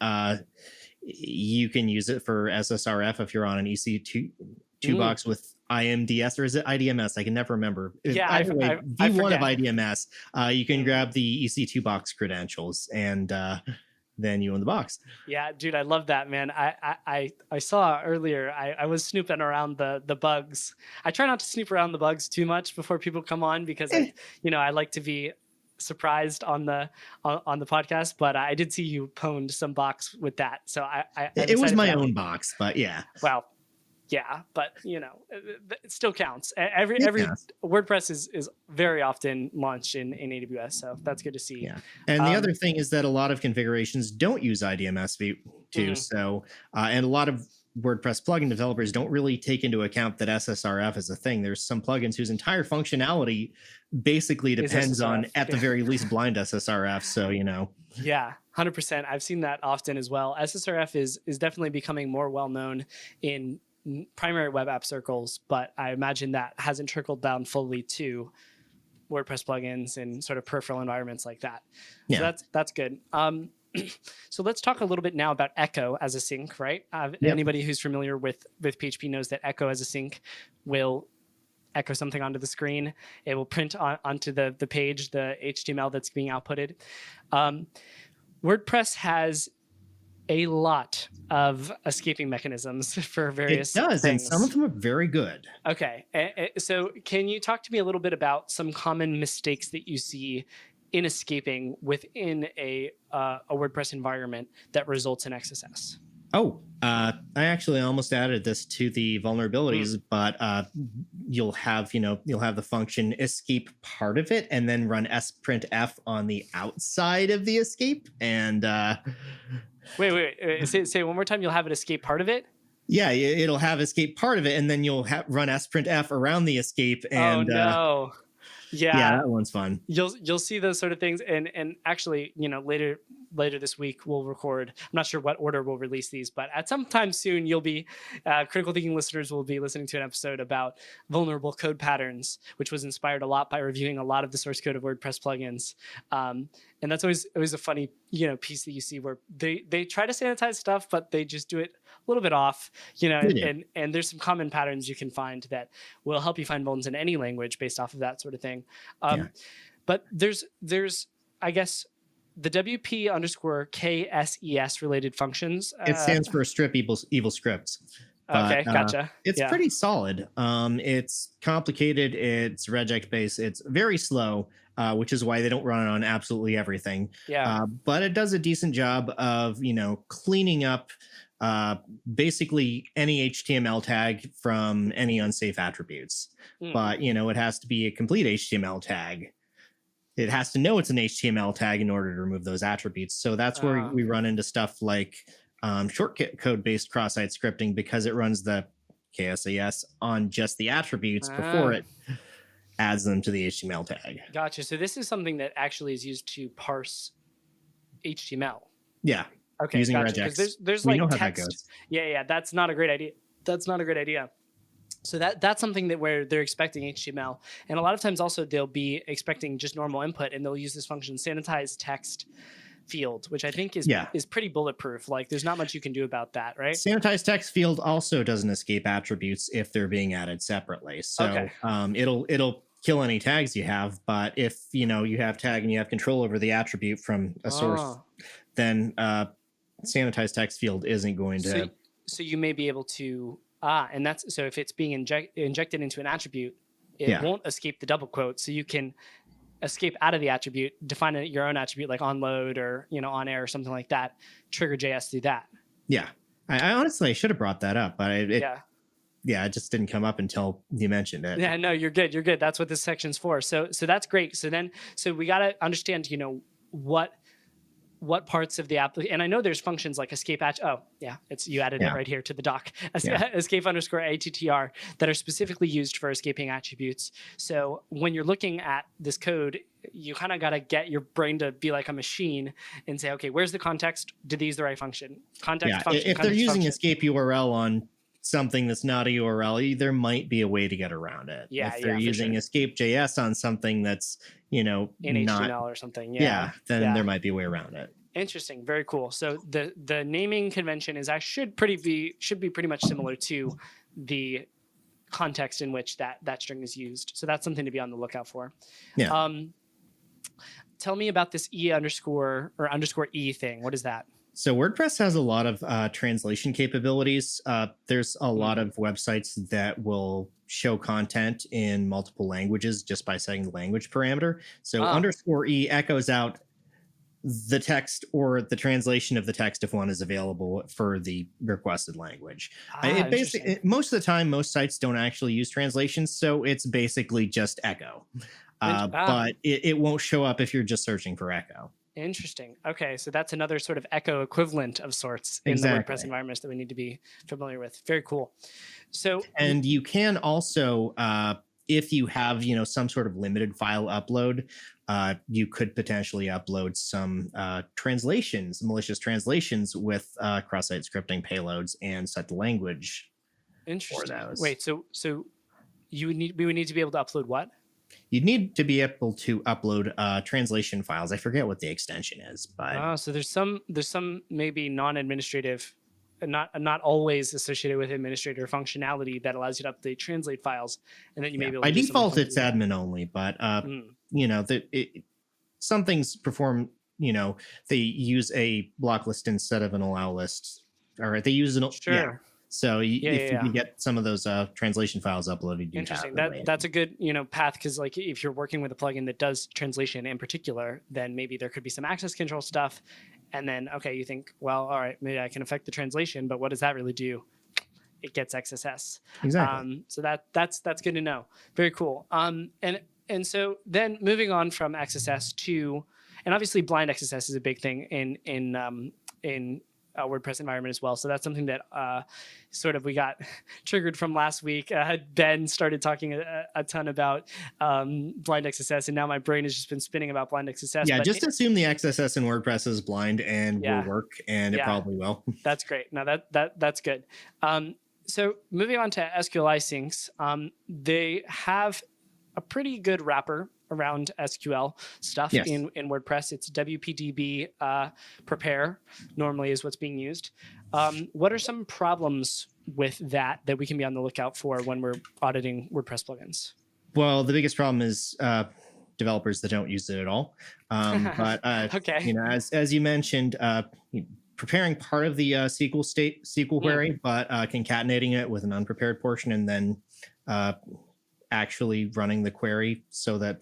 you can use it for SSRF if you're on an EC2 box with IMDS, or is it IDMS? I can never remember. Yeah, either way, V1 of IDMS. You can grab the EC2 box credentials and then you own the box. Yeah, dude, I love that, man. I saw earlier, I was snooping around the bugs. I try not to snoop around the bugs too much before people come on because I like to be surprised on the podcast, but I did see you pwned some box with that. So it was my own box, but yeah. Well, yeah, but it still counts. Every WordPress is very often launched in AWS, so that's good to see. Yeah, and the other thing is that a lot of configurations don't use IDMS v2, so and a lot of WordPress plugin developers don't really take into account that SSRF is a thing. There's some plugins whose entire functionality basically depends on, at the very least, blind SSRF. So Yeah, 100%. I've seen that often as well. SSRF is definitely becoming more well known in primary web app circles, but I imagine that hasn't trickled down fully to WordPress plugins and sort of peripheral environments like that. Yeah. So that's good. So let's talk a little bit now about Echo as a sync, right? Anybody who's familiar with PHP knows that Echo as a sync will echo something onto the screen. It will print onto the page, the HTML that's being outputted. WordPress has a lot of escaping mechanisms for various things. And some of them are very good. Okay. So can you talk to me a little bit about some common mistakes that you see in escaping within a WordPress environment that results in XSS? Oh, I actually almost added this to the vulnerabilities, but you'll have the function escape part of it and then run sprintf on the outside of the escape. And wait. Say one more time. You'll have it escape part of it? Yeah, it'll have escape part of it, and then you'll run sprintf around the escape. And, oh, no. Yeah, that one's fun. You'll see those sort of things, and actually, later this week we'll record. I'm not sure what order we'll release these, but at some time soon you'll be critical thinking listeners will be listening to an episode about vulnerable code patterns, which was inspired a lot by reviewing a lot of the source code of WordPress plugins. And that's always a funny piece that you see where they try to sanitize stuff, but they just do it a little bit off. And there's some common patterns you can find that will help you find vulns in any language based off of that sort of thing. But there's I guess the WP underscore KSES related functions. It stands for strip evil scripts. Okay, But gotcha. it's pretty solid. It's complicated. It's regex based. It's very slow, which is why they don't run it on absolutely everything. Yeah. But it does a decent job of, cleaning up basically any HTML tag from any unsafe attributes. But, it has to be a complete HTML tag. It has to know it's an HTML tag in order to remove those attributes. So that's where we run into stuff like shortcode based cross-site scripting, because it runs the KSAS on just the attributes before it adds them to the HTML tag. Gotcha. So this is something that actually is used to parse HTML. Yeah. Okay. Using gotcha. regex. There's we like know text. how that goes. Yeah. That's not a great idea. So that's something that where they're expecting HTML, and a lot of times also they'll be expecting just normal input, and they'll use this function sanitize text field, which I think is pretty bulletproof. Like there's not much you can do about that, right? Sanitize text field also doesn't escape attributes if they're being added separately. So it'll kill any tags you have, but if you have tag and you have control over the attribute from a source, then sanitize text field isn't going to. So you may be able to and that's so if it's being injected into an attribute, it won't escape the double quote. So you can escape out of the attribute, define your own attribute like on load or on air or something like that, trigger JS through that. Yeah. I honestly should have brought that up, but it just didn't come up until you mentioned it. Yeah, no, you're good. That's what this section's for. So that's great. So we got to understand, what parts of the app, and I know there's functions like escape you added it right here to the doc, escape underscore ATTR, that are specifically used for escaping attributes. So when you're looking at this code, you kind of got to get your brain to be like a machine and say, okay, where's the context? Did they use the right function? Context function. If they're using escape URL on something that's not a URL, there might be a way to get around it. If they're using escape JS on something that's in not HTML or something, then there might be a way around it. Interesting, very cool. So the naming convention should be pretty much similar to the context in which that string is used. So that's something to be on the lookout for. Yeah. Tell me about this E underscore or underscore E thing. What is that? So WordPress has a lot of translation capabilities. There's a lot of websites that will show content in multiple languages just by setting the language parameter. So underscore E echoes out the text or the translation of the text if one is available for the requested language. Most of the time, most sites don't actually use translations, so it's basically just echo. But it won't show up if you're just searching for echo. Interesting. Okay, so that's another sort of echo equivalent of sorts in the WordPress environments that we need to be familiar with. Very cool. And you can also, if you have some sort of limited file upload, you could potentially upload some malicious translations with cross-site scripting payloads and set the language. Interesting. For those. Wait, so we would need to be able to upload what? You'd need to be able to upload translation files. I forget what the extension is, but so there's some maybe non-administrative, not always associated with administrator functionality that allows you to update translate files, and then you may be able to by default it's admin only, but some things perform. They use a block list instead of an allow list, or they use an So if you can get some of those translation files uploaded, interesting. That's a good path, because like if you're working with a plugin that does translation in particular, then maybe there could be some access control stuff, and then you think, well, all right, maybe I can affect the translation, but what does that really do? It gets XSS. Exactly. So that's good to know. Very cool. And so then moving on from XSS to, and obviously blind XSS is a big thing in WordPress environment as well. So that's something that we got triggered from last week. Ben started talking a ton about blind XSS, and now my brain has just been spinning about blind XSS. Yeah, just assume the XSS in WordPress is blind and will work, and it probably will. That's great. No, that's good. So moving on to SQLI syncs, they have a pretty good wrapper around SQL stuff in WordPress. It's WPDB prepare normally is what's being used. What are some problems with that we can be on the lookout for when we're auditing WordPress plugins? Well, the biggest problem is developers that don't use it at all. But Okay. as you mentioned, preparing part of the SQL query, but concatenating it with an unprepared portion, and then actually running the query so that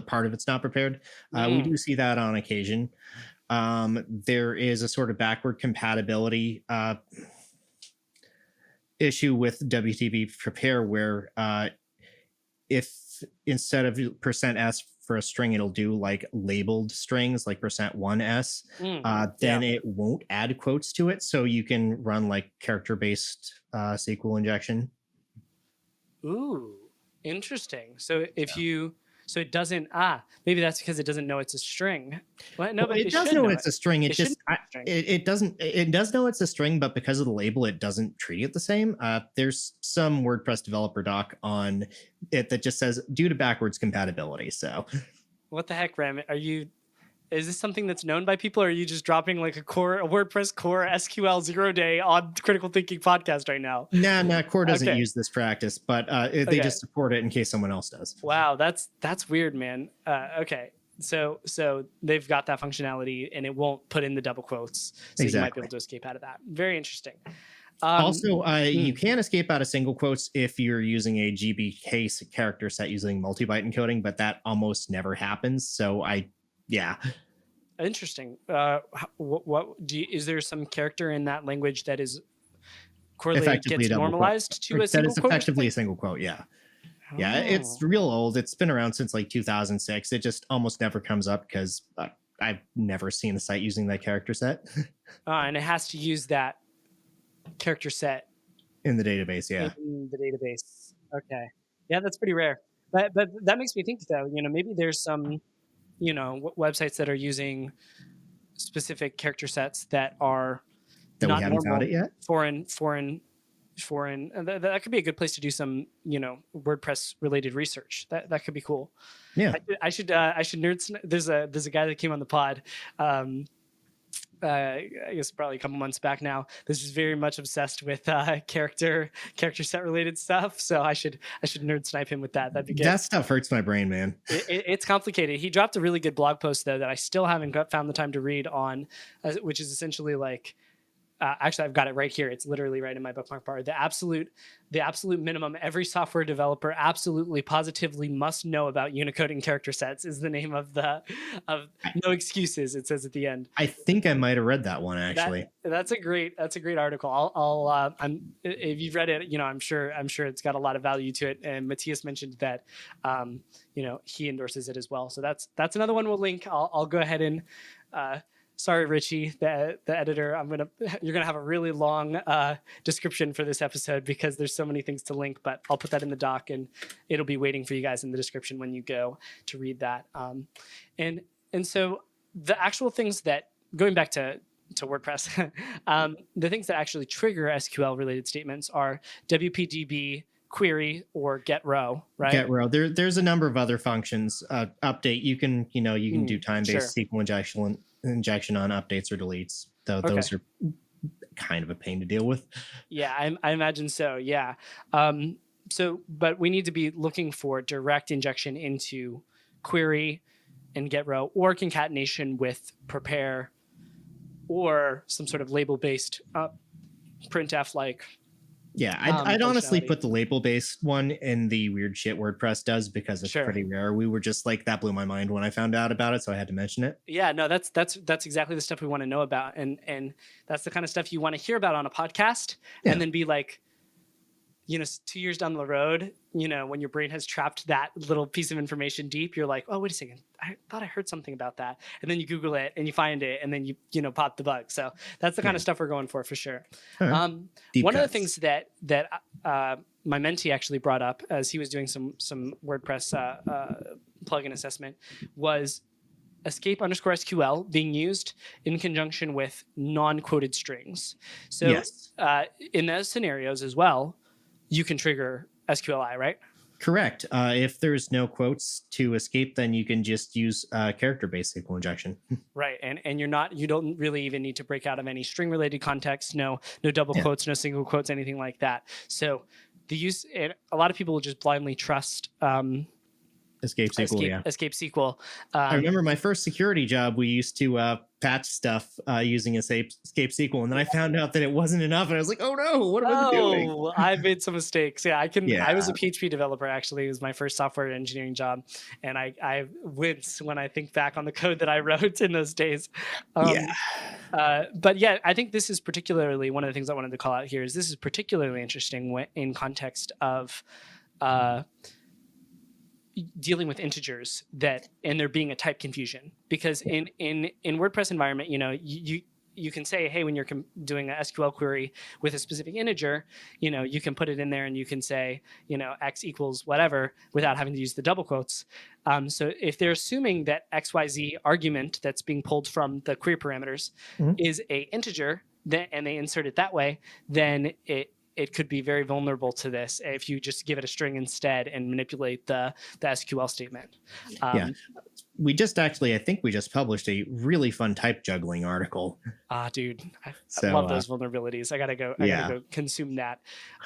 part of it's not prepared. We do see that on occasion. There is a sort of backward compatibility issue with WTB prepare where if instead of %s for a string, it'll do like labeled strings like %1s, then it won't add quotes to it. So you can run like character-based SQL injection. Ooh, interesting. So so it doesn't, maybe that's because it doesn't know it's a string. Well, no, but it does know it's a string. It does know it's a string, but because of the label, it doesn't treat it the same. There's some WordPress developer doc on it that just says due to backwards compatibility. So what the heck, Ram? Is this something that's known by people, or are you just dropping like a WordPress core SQL 0 day on Critical Thinking podcast right now? Nah, core doesn't use this practice, but they just support it in case someone else does. Wow, that's weird, man. Okay, so they've got that functionality, and it won't put in the double quotes, so you might be able to escape out of that. Very interesting. Also, you can escape out of single quotes if you're using a GBK character set using multi-byte encoding, but that almost never happens. So yeah. Interesting. Is there some character in that language that is correlated, gets normalized to a single quote? That is effectively a single quote, yeah. Oh. Yeah, it's real old. It's been around since like 2006. It just almost never comes up because I've never seen a site using that character set. And it has to use that character set in the database, yeah. In the database. Okay. Yeah, that's pretty rare. But that makes me think, though, maybe there's some websites that are using specific character sets that are not we haven't found it yet. Foreign. That could be a good place to do some, WordPress related research. That could be cool. Yeah. I should nerd. There's a guy that came on the pod. I guess probably a couple months back now. This is very much obsessed with character set related stuff. So I should nerd snipe him with that. That'd be good. That stuff hurts my brain, man. It's complicated. He dropped a really good blog post though that I still haven't found the time to read on, which is essentially like. Actually, I've got it right here. It's literally right in my bookmark bar. The absolute minimum every software developer absolutely positively must know about Unicode and character sets is the name of No Excuses. It says at the end. I think I might have read that one actually. That's a great article. If you've read it, I'm sure it's got a lot of value to it. And Matthias mentioned that, he endorses it as well. So that's another one we'll link. I'll go ahead and. Sorry, Richie, the editor. You're gonna have a really long description for this episode because there's so many things to link. But I'll put that in the doc, and it'll be waiting for you guys in the description when you go to read that. And so the actual things that going back to WordPress, the things that actually trigger SQL related statements are WPDB, query, or get row, right? Get row. There's a number of other functions. Update. You can do time-based SQL injection on updates or deletes. Though those are kind of a pain to deal with. Yeah, I imagine so. Yeah. But we need to be looking for direct injection into query and get row, or concatenation with prepare, or some sort of label-based printf like. Yeah, I'd honestly put the label-based one in the weird shit WordPress does because it's pretty rare. We were just like, that blew my mind when I found out about it, so I had to mention it. Yeah, no, that's exactly the stuff we want to know about, and that's the kind of stuff you want to hear about on a podcast, and then be like, 2 years down the road, when your brain has trapped that little piece of information deep, you're like, oh, wait a second, I thought I heard something about that, and then you Google it and you find it, and then you pop the bug. So that's the kind of stuff we're going for sure. Right. One of the things that my mentee actually brought up as he was doing some WordPress plugin assessment was escape_SQL being used in conjunction with non-quoted strings. So in those scenarios as well, you can trigger SQLI, right? Correct. If there's no quotes to escape, then you can just use character-based SQL injection. Right, and you don't really even need to break out of any string-related context. No double quotes, no single quotes, anything like that. So a lot of people will just blindly trust Escape SQL, yeah. Escape SQL. I remember my first security job, we used to patch stuff using Escape SQL, and then I found out that it wasn't enough, and I was like, oh no, what am I doing? Oh, I've made some mistakes. Yeah, I was a Yeah. PHP developer, actually. It was my first software engineering job, and I wince when I think back on the code that I wrote in those days. Yeah. But yeah, I think this is particularly one of the things I wanted to call out here is this is particularly interesting in context of dealing with integers and there being a type confusion, because in WordPress environment, you can say, hey, when you're doing a SQL query with a specific integer, you can put it in there and you can say, x equals whatever without having to use the double quotes. So if they're assuming that XYZ argument that's being pulled from the query parameters is a integer, and they insert it that way, then it could be very vulnerable to this if you just give it a string instead and manipulate the SQL statement. Yeah. I think we just published a really fun type juggling article. Dude, I love those vulnerabilities. I gotta go consume that.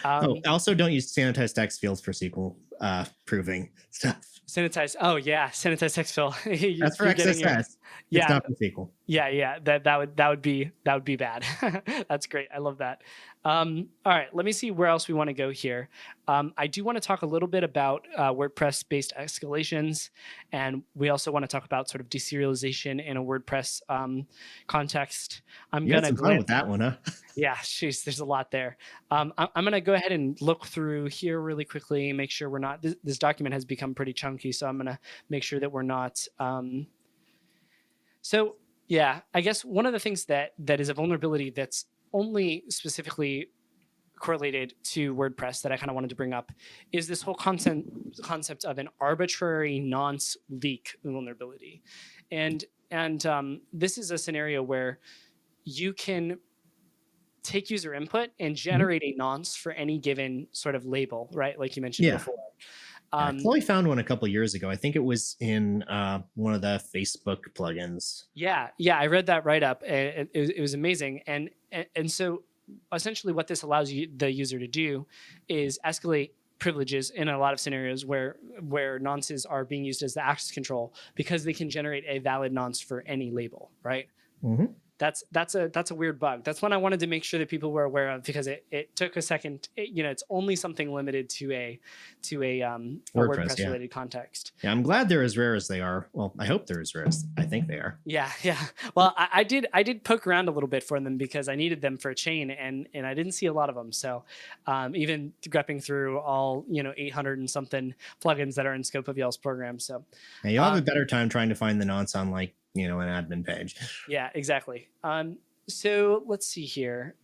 Also don't use sanitized text fields for SQL proving stuff. Sanitized. Oh yeah, sanitized text fill. That's for XSS. It's not for SQL. Yeah. That would be bad. That's great. I love that. All right, let me see where else we want to go here. I do want to talk a little bit about WordPress-based escalations, and we also want to talk about sort of deserialization in a WordPress context. You had some fun with that one, huh? Yeah, jeez, there's a lot there. I'm going to go ahead and look through here really quickly, make sure we're not. This document has become pretty chunky, so I'm going to make sure that we're not. So yeah, I guess one of the things that is a vulnerability that's only specifically correlated to WordPress that I kind of wanted to bring up is this whole concept of an arbitrary nonce leak vulnerability. And this is a scenario where you can take user input and generate a nonce for any given sort of label, right? Like you mentioned before. Chloe found one a couple years ago. I think it was in one of the Facebook plugins. Yeah, I read that write up. It was amazing. And so essentially what this allows the user to do is escalate privileges in a lot of scenarios where nonces are being used as the access control, because they can generate a valid nonce for any label, right? Mm-hmm. That's a weird bug. That's one I wanted to make sure that people were aware of, because it took a second. It's only something limited to a WordPress related context. Yeah, I'm glad they're as rare as they are. Well, I hope they're as rare as I think they are. Yeah. Well, I did poke around a little bit for them because I needed them for a chain, and I didn't see a lot of them. So even grepping through all 800 and something plugins that are in scope of y'all's program. So you'll have a better time trying to find the nonce on an admin page. Yeah, exactly. So let's see here.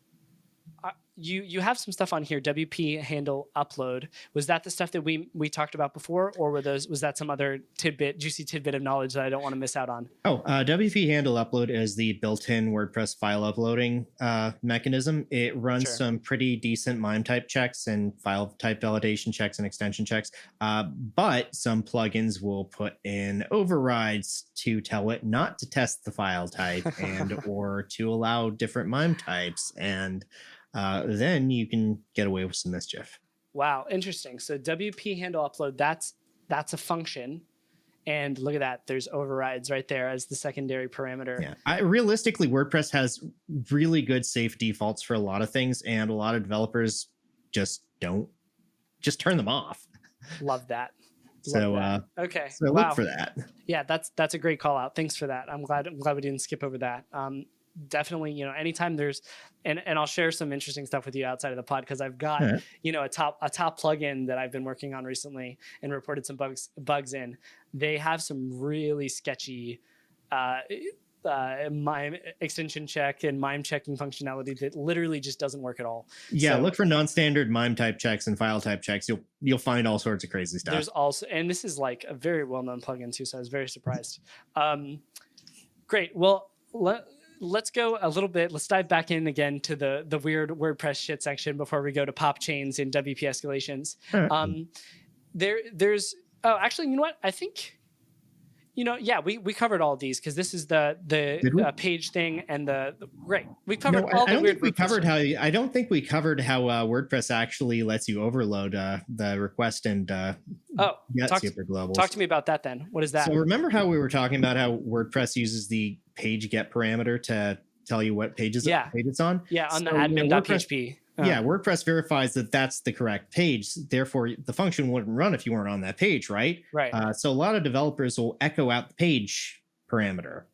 You have some stuff on here. WP handle upload. Was that the stuff that we talked about before, or was that some other juicy tidbit of knowledge that I don't want to miss out on? WP handle upload is the built-in WordPress file uploading mechanism. It runs some pretty decent MIME type checks and file type validation checks and extension checks. But some plugins will put in overrides to tell it not to test the file type or to allow different MIME types, and then you can get away with some mischief. Wow, interesting. So WP handle upload, that's a function. And look at that. There's overrides right there as the secondary parameter. Yeah. Realistically, WordPress has really good safe defaults for a lot of things, and a lot of developers just turn them off. Love that. Okay. So look for that. Yeah, that's a great call out. Thanks for that. I'm glad we didn't skip over that. Definitely, anytime there's, and I'll share some interesting stuff with you outside of the pod, because I've got, a top plugin that I've been working on recently and reported some bugs in. They have some really sketchy MIME extension check and MIME checking functionality that literally just doesn't work at all. Yeah, so, look for non-standard MIME type checks and file type checks. You'll find all sorts of crazy stuff. There's also, and this is like a very well-known plugin too, so I was very surprised. Great. Well, let's go a little bit. Let's dive back in again to the weird WordPress shit section before we go to pop chains and WP escalations. There's actually, you know what? I think Yeah, we covered all of these because this is the Did we? page thing and great. We covered No, all I the don't weird think we WordPress covered stuff. how. I don't think we covered how WordPress actually lets you overload the request and get super globals. Talk to me about that then. What is that? So remember how we were talking about how WordPress uses the page get parameter to tell you what page it's on? Yeah, on the So, admin.php. Yeah, WordPress verifies that that's the correct page. Therefore, the function wouldn't run if you weren't on that page, right? Right. So a lot of developers will echo out the page parameter,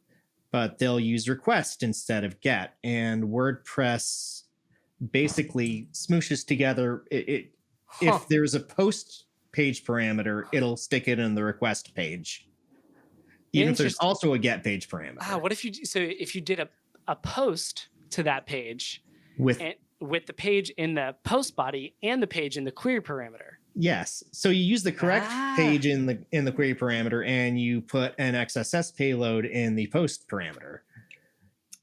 but they'll use request instead of get. And WordPress basically smooshes together. If there's a post page parameter, it'll stick it in the request page, even if there's also a get page parameter. What if you did a post to that page with the page in the post body and the page in the query parameter? Yes. So you use the correct page in the query parameter, and you put an XSS payload in the post parameter.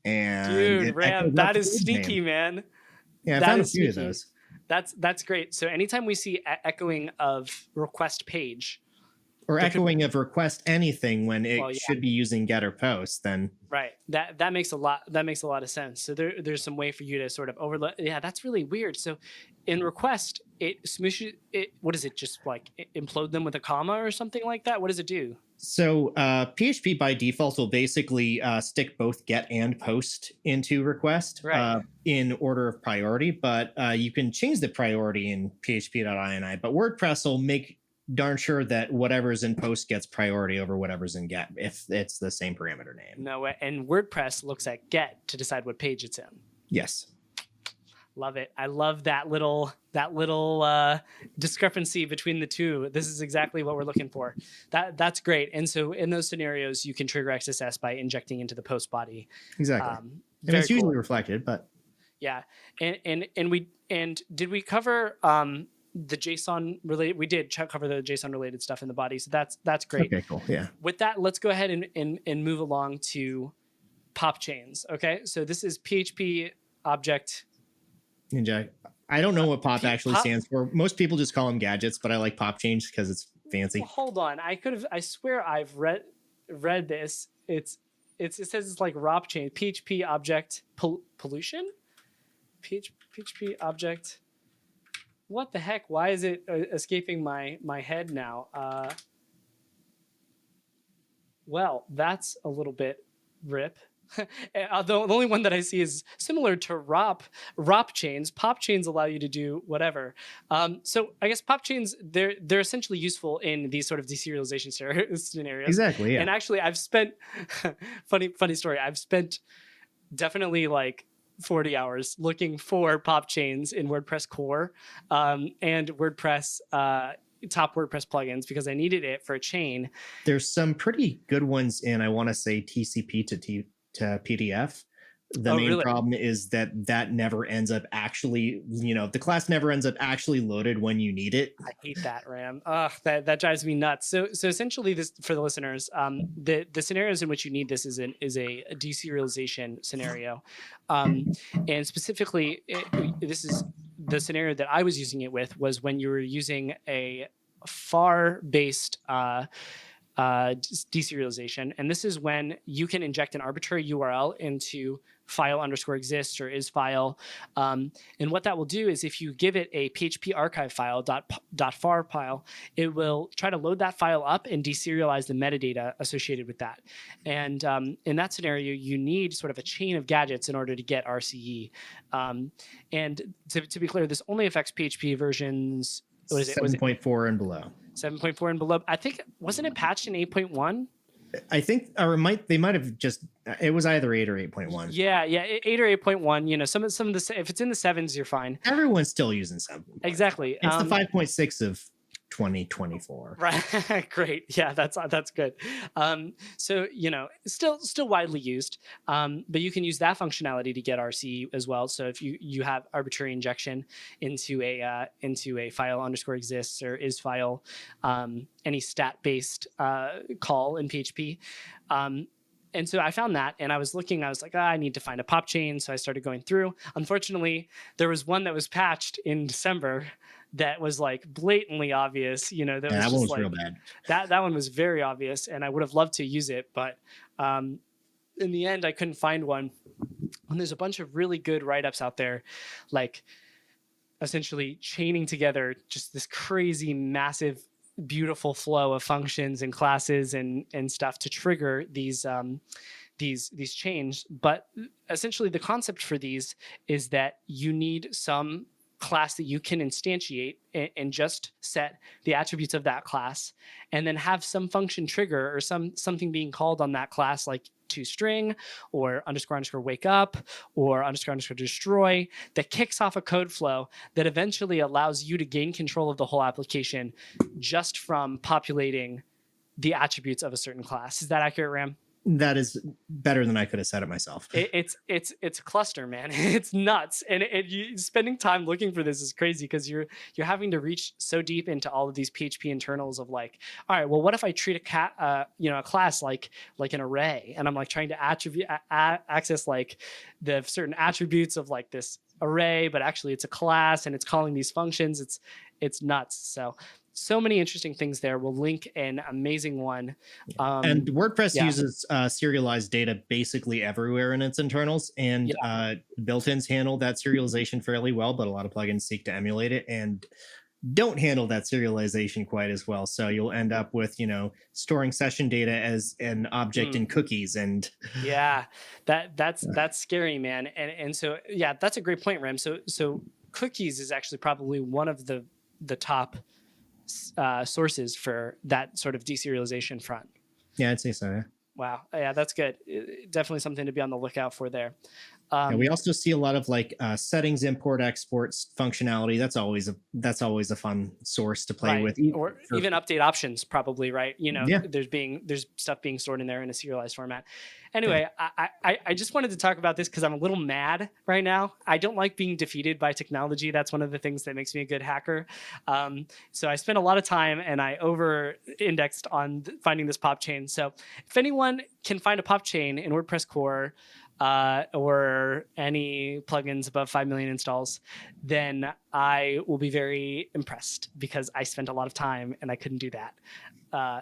And dude, Ram, that is sneaky, man. Yeah, I found a few of those. That's great. So anytime we see echoing of request page or echoing of request anything when it should be using get or post, then right. That makes a lot of sense. So there's some way for you to sort of overload. Yeah, that's really weird. So in request, it smooshes it. What does it just like implode them with a comma or something like that? What does it do? So PHP by default will basically stick both get and post into request in order of priority, but you can change the priority in php.ini. But WordPress will make darn sure that whatever's in post gets priority over whatever's in get if it's the same parameter name. No way. And WordPress looks at get to decide what page it's in. Yes. Love it. I love that little discrepancy between the two. This is exactly what we're looking for. That's great. And so in those scenarios, you can trigger XSS by injecting into the post body. Exactly. And it's usually reflected, but yeah. And did we cover the JSON related? We did cover the JSON related stuff in the body. So that's great. Okay, cool. Yeah. With that, let's go ahead and move along to pop chains. Okay. So this is PHP object. I don't know what pop actually stands for. Most people just call them gadgets, but I like pop change because it's fancy. Well, hold on. I swear I've read this. It says it's like ROP chain, PHP object pollution? PHP object. What the heck? Why is it escaping my head now? Well, that's a little bit rip. The only one that I see is similar to ROP chains. Pop chains allow you to do whatever. So I guess pop chains, they're essentially useful in these sort of deserialization scenarios. Exactly. Yeah. And actually, I've spent funny story. I've spent definitely like 40 hours looking for pop chains in WordPress core and WordPress. Top WordPress plugins because I needed it for a chain. There's some pretty good ones in, I want to say, TCP to PDF. The main problem is that never ends up actually, the class never ends up actually loaded when you need it. I hate that, Ram. That drives me nuts. So essentially, this for the listeners, the scenarios in which you need this is a deserialization scenario, and specifically, this is the scenario that I was using it with was when you were using a far-based deserialization. And this is when you can inject an arbitrary URL into file_exists or is file. And what that will do is if you give it a PHP archive file, .far file, it will try to load that file up and deserialize the metadata associated with that. And in that scenario, you need sort of a chain of gadgets in order to get RCE. And to be clear, this only affects PHP versions. What is it? 7.4 and below. 7.4 and below. I think, wasn't it patched in 8.1? I think, or they might have just, it was either 8 or 8.1. Yeah, 8 or 8.1. Some of the, if it's in the 7s, you're fine. Everyone's still using 7. Exactly. It's the 5.6 of 2024. Right. Great. Yeah, that's good. So, still widely used, but you can use that functionality to get RC as well. So if you have arbitrary injection into a file_exists or is file, any stat-based call in PHP. And so I found that, and I was like, I need to find a pop chain. So I started going through. Unfortunately, there was one that was patched in December that was like blatantly obvious. That was that just one was like real bad. that one was very obvious, and I would have loved to use it, but in the end, I couldn't find one. And there's a bunch of really good write-ups out there, like essentially chaining together just this crazy, massive, beautiful flow of functions and classes and stuff to trigger these chains. But essentially, the concept for these is that you need some class that you can instantiate and just set the attributes of that class, and then have some function trigger or something being called on that class, like toString or __ wake up or __ destroy, that kicks off a code flow that eventually allows you to gain control of the whole application just from populating the attributes of a certain class. Is that accurate, Ram? That is better than I could have said it myself. It's a cluster, man. It's nuts, and spending time looking for this is crazy because you're having to reach so deep into all of these PHP internals of like, all right, well, what if I treat a class like an array, and I'm like trying to access like the certain attributes of like this array, but actually it's a class and it's calling these functions. It's nuts. So many interesting things there. We'll link an amazing one. And WordPress uses serialized data basically everywhere in its internals, and built-ins handle that serialization fairly well, but a lot of plugins seek to emulate it and don't handle that serialization quite as well. So you'll end up with, storing session data as an object in cookies. And that's scary, man. And so, that's a great point, Rem. So cookies is actually probably one of the top sources for that sort of deserialization front. Yeah, I'd say so. Yeah. Wow. Yeah, that's good. Definitely something to be on the lookout for there. We also see a lot of like settings, import, exports functionality. That's always a fun source to play with, or even update options. Probably right. There's stuff being stored in there in a serialized format. Anyway, I just wanted to talk about this because I'm a little mad right now. I don't like being defeated by technology. That's one of the things that makes me a good hacker. So I spent a lot of time and I over-indexed on finding this pop chain. So if anyone can find a pop chain in WordPress core, or any plugins above 5 million installs, then I will be very impressed because I spent a lot of time and I couldn't do that.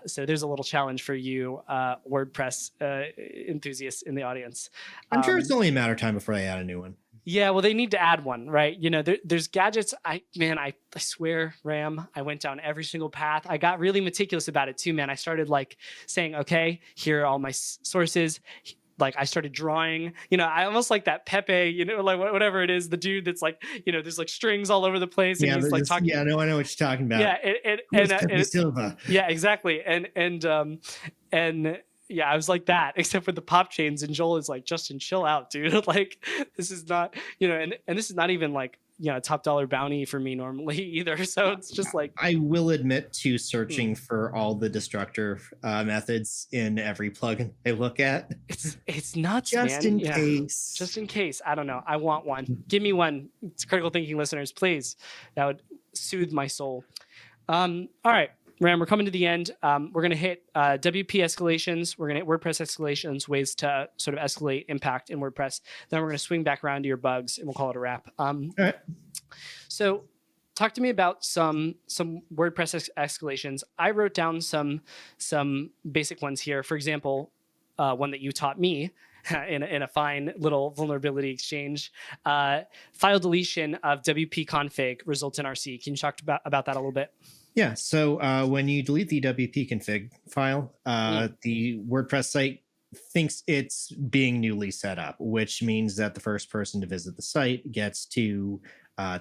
So there's a little challenge for you, WordPress enthusiasts in the audience. I'm sure it's only a matter of time before they add a new one. Yeah, well, they need to add one, right? There's gadgets. I swear, Ram, I went down every single path. I got really meticulous about it too, man. I started like saying, okay, here are all my sources. Like I started drawing, I almost like that Pepe, like whatever it is, the dude that's like, there's like strings all over the place. And he's like talking. Yeah, no, I know what you're talking about. Yeah. Silva. Yeah, exactly. And I was like that, except for the pop chains. And Joel is like, Justin, chill out, dude. Like, this is not, and this is not even like, top dollar bounty for me normally either. So it's just like, I will admit to searching for all the destructor methods in every plugin I look at. It's nuts, just man. In case. Just in case. I don't know. I want one. Give me one. It's Critical Thinking listeners, please. That would soothe my soul. All right. Ram, we're coming to the end. We're going to hit WP escalations. We're going to hit WordPress escalations, ways to sort of escalate impact in WordPress. Then we're going to swing back around to your bugs, and we'll call it a wrap. All right. So talk to me about some WordPress escalations. I wrote down some basic ones here. For example, one that you taught me in a fine little vulnerability exchange. File deletion of WP config results in RC. Can you talk about that a little bit? Yeah, so when you delete the WP config file, the WordPress site thinks it's being newly set up, which means that the first person to visit the site gets to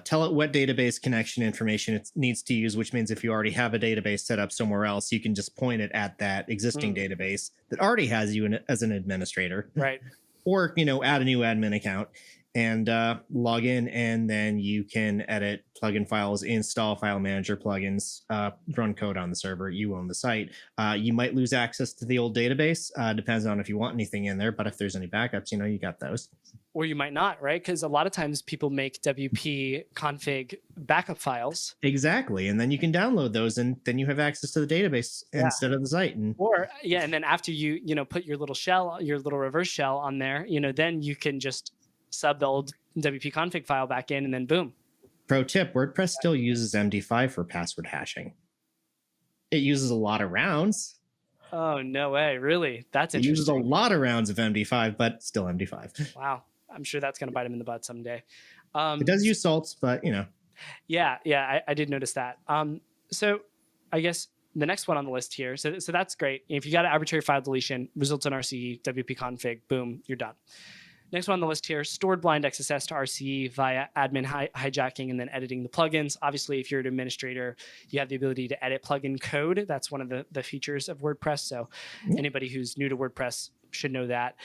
tell it what database connection information it needs to use, which means if you already have a database set up somewhere else, you can just point it at that existing database that already has you as an administrator. Right. Or, add a new admin account and log in, and then you can edit plugin files, install file manager plugins, run code on the server. You own the site. You might lose access to the old database. Depends on if you want anything in there, but if there's any backups, you got those. Or you might not, right? Because a lot of times people make WP config backup files. Exactly. And then you can download those, and then you have access to the database instead of the site. And then after you put your little shell, your little reverse shell on there, then you can just sub the old WP config file back in, and then boom. Pro tip, WordPress still uses MD5 for password hashing. It uses a lot of rounds. Oh, no way. Really? That's It interesting. uses a lot of rounds of MD5, but still MD5. Wow. I'm sure that's going to bite him in the butt someday. It does use salts, but Yeah, I did notice that. So I guess the next one on the list here. So that's great. If you got an arbitrary file deletion, results in RCE, WP config, boom, you're done. Next one on the list here, stored blind XSS to RCE via admin hijacking and then editing the plugins. Obviously, if you're an administrator, you have the ability to edit plugin code. That's one of the features of WordPress. So anybody who's new to WordPress should know that.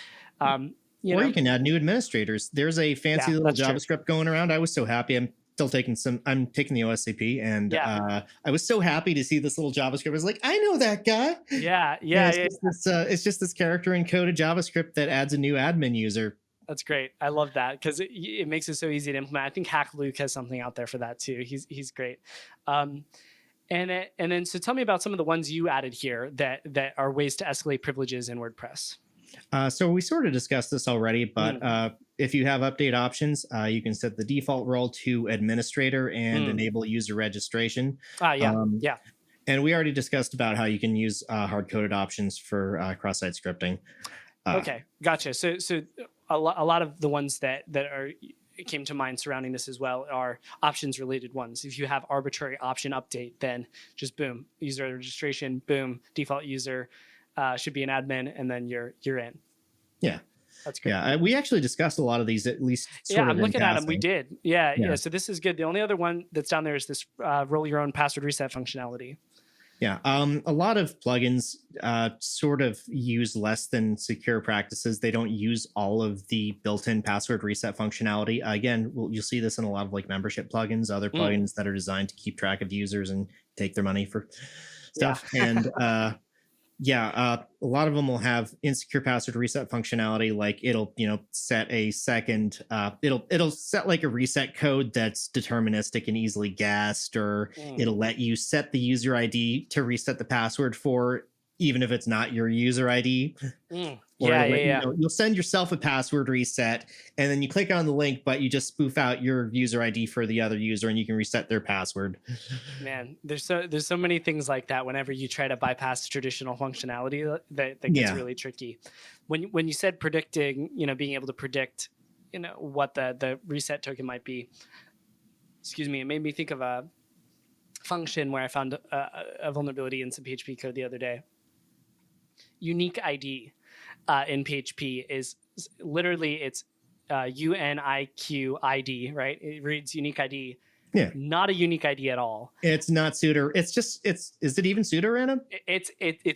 You can add new administrators. There's a fancy little JavaScript going around. I was so happy. I'm taking the OSCP, and I was so happy to see this little JavaScript. I was like, I know that guy. It's just this character encoded JavaScript that adds a new admin user. That's great. I love that because it makes it so easy to implement. I think Hack Luke has something out there for that too. He's great. And then so tell me about some of the ones you added here that are ways to escalate privileges in WordPress. So we sort of discussed this already, but if you have update options, you can set the default role to administrator and enable user registration. And we already discussed about how you can use hard-coded options for cross-site scripting. Okay, gotcha. So a lot of the ones that came to mind surrounding this as well are options related ones. If you have arbitrary option update, then just boom, user registration, boom, default user should be an admin, and then you're in. Yeah. That's great. Yeah, we actually discussed a lot of these, at least. I'm looking at them. We did. Yeah. So this is good. The only other one that's down there is this roll your own password reset functionality. Yeah, a lot of plugins sort of use less than secure practices. They don't use all of the built-in password reset functionality. Again, you'll see this in a lot of like membership plugins, other plugins that are designed to keep track of users and take their money for stuff. And a lot of them will have insecure password reset functionality. Like it'll set a second, it'll set like a reset code that's deterministic and easily guessed, or it'll let you set the user ID to reset the password for, even if it's not your user ID. You'll send yourself a password reset, and then you click on the link, but you just spoof out your user ID for the other user, and you can reset their password. Man, there's so many things like that. Whenever you try to bypass traditional functionality, that gets really tricky. When you said predicting, being able to predict, what the reset token might be. Excuse me, it made me think of a function where I found a vulnerability in some PHP code the other day. Unique ID in PHP is literally it's UNIQ-ID, right? It reads unique ID. Yeah. Not a unique ID at all. It's not pseudo. Is it even pseudo random? It's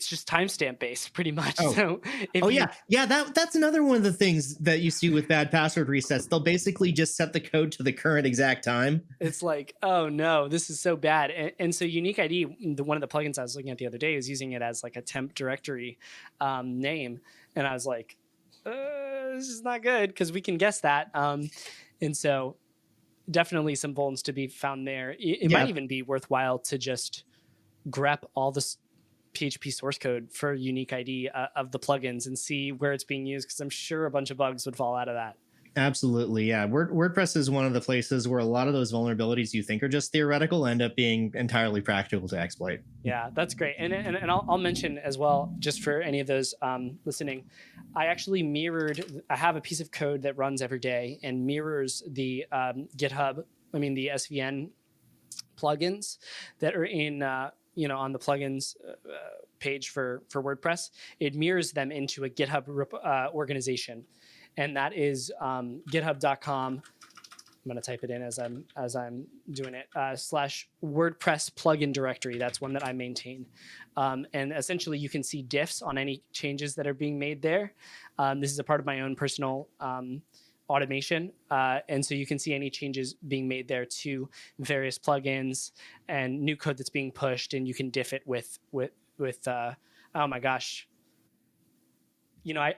just timestamp based pretty much. Oh. So that's another one of the things that you see with bad password resets. They'll basically just set the code to the current exact time. It's like, oh no, this is so bad. And so unique ID, one of the plugins I was looking at the other day is using it as like a temp directory name. And I was like, this is not good because we can guess that. And so definitely some vulns to be found there. It might even be worthwhile to just grep all this PHP source code for unique ID of the plugins and see where it's being used, because I'm sure a bunch of bugs would fall out of that. Absolutely, yeah. WordPress is one of the places where a lot of those vulnerabilities you think are just theoretical end up being entirely practical to exploit. Yeah, that's great. And I'll mention as well, just for any of those listening, I actually I have a piece of code that runs every day and mirrors the the SVN plugins that are in on the plugins page for WordPress. It mirrors them into a GitHub organization. And that is github.com. I'm going to type it in as I'm doing it, /WordPress plugin directory. That's one that I maintain. And essentially you can see diffs on any changes that are being made there. This is a part of my own personal automation. And so you can see any changes being made there to various plugins and new code that's being pushed, and you can diff it with oh my gosh.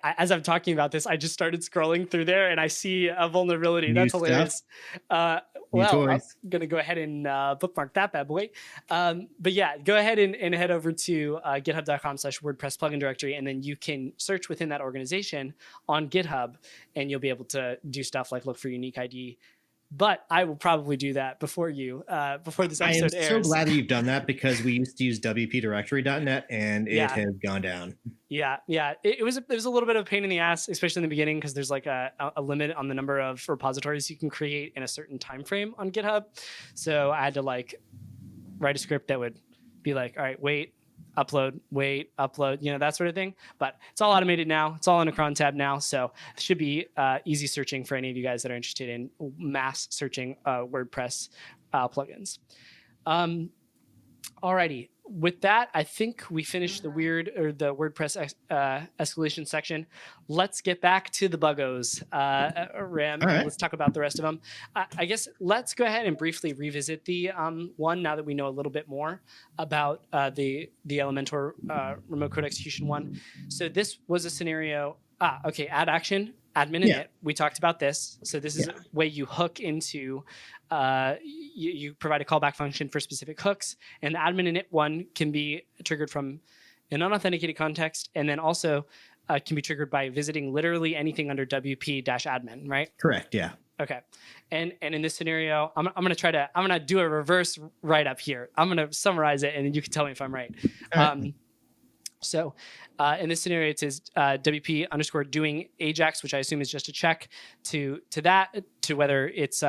As I'm talking about this, I just started scrolling through there and I see a vulnerability. That's hilarious. I'm going to go ahead and bookmark that bad boy. But yeah, go ahead and head over to github.com/WordPress plugin directory. And then you can search within that organization on GitHub, and you'll be able to do stuff like look for unique ID, but I will probably do that before this episode airs. I am so glad that you've done that, because we used to use wpdirectory.net and it has gone down. Yeah. It was a little bit of a pain in the ass, especially in the beginning, because there's like a limit on the number of repositories you can create in a certain time frame on GitHub. So I had to like write a script that would be like, all right, wait, upload, that sort of thing. But it's all automated now. It's all in a cron tab now. So it should be easy searching for any of you guys that are interested in mass searching WordPress plugins. Alrighty. With that, I think we finished the WordPress escalation section. Let's get back to the buggos, Ram. Right. Let's talk about the rest of them. I guess let's go ahead and briefly revisit the one now that we know a little bit more about the Elementor remote code execution one. So this was a scenario. Okay, add action, admin init. We talked about this. So this is a way you hook into, you provide a callback function for specific hooks, and the admin init one can be triggered from an unauthenticated context, and then also can be triggered by visiting literally anything under wp-admin, right? Correct, yeah. Okay. And in this scenario, I'm going to do a reverse write-up here. I'm going to summarize it, and then you can tell me if I'm right. So in this scenario, it says WP _doing Ajax, which I assume is just a check to whether it's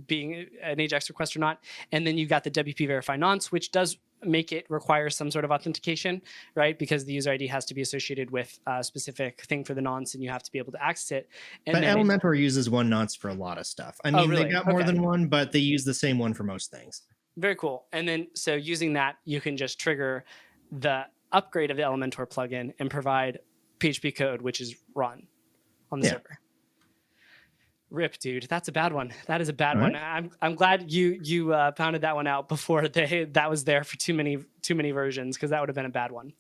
being an Ajax request or not. And then you've got the WP verify nonce, which does make it require some sort of authentication, right? Because the user ID has to be associated with a specific thing for the nonce, and you have to be able to access it. And but Elementor uses one nonce for a lot of stuff. I mean, really? They got more than one, but they use the same one for most things. Very cool. And then so using that, you can just trigger the upgrade of the Elementor plugin and provide PHP code, which is run on the server. Rip, dude, that's a bad one. That is a bad one. I'm glad you pounded that one out before that was there for too many versions, because that would have been a bad one.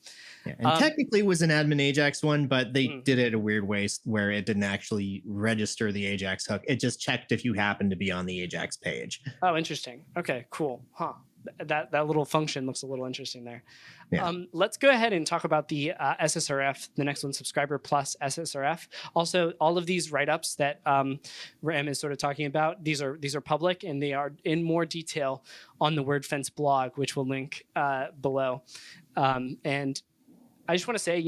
Yeah, and technically it was an admin Ajax one, but they did it a weird way where it didn't actually register the Ajax hook. It just checked if you happened to be on the Ajax page. Oh, interesting. Okay, cool. Huh. That little function looks a little interesting there. Yeah. Let's go ahead and talk about the SSRF, the next one, subscriber plus SSRF. Also, all of these write-ups that Ram is sort of talking about, these are public, and they are in more detail on the WordFence blog, which we'll link below. And I just want to say,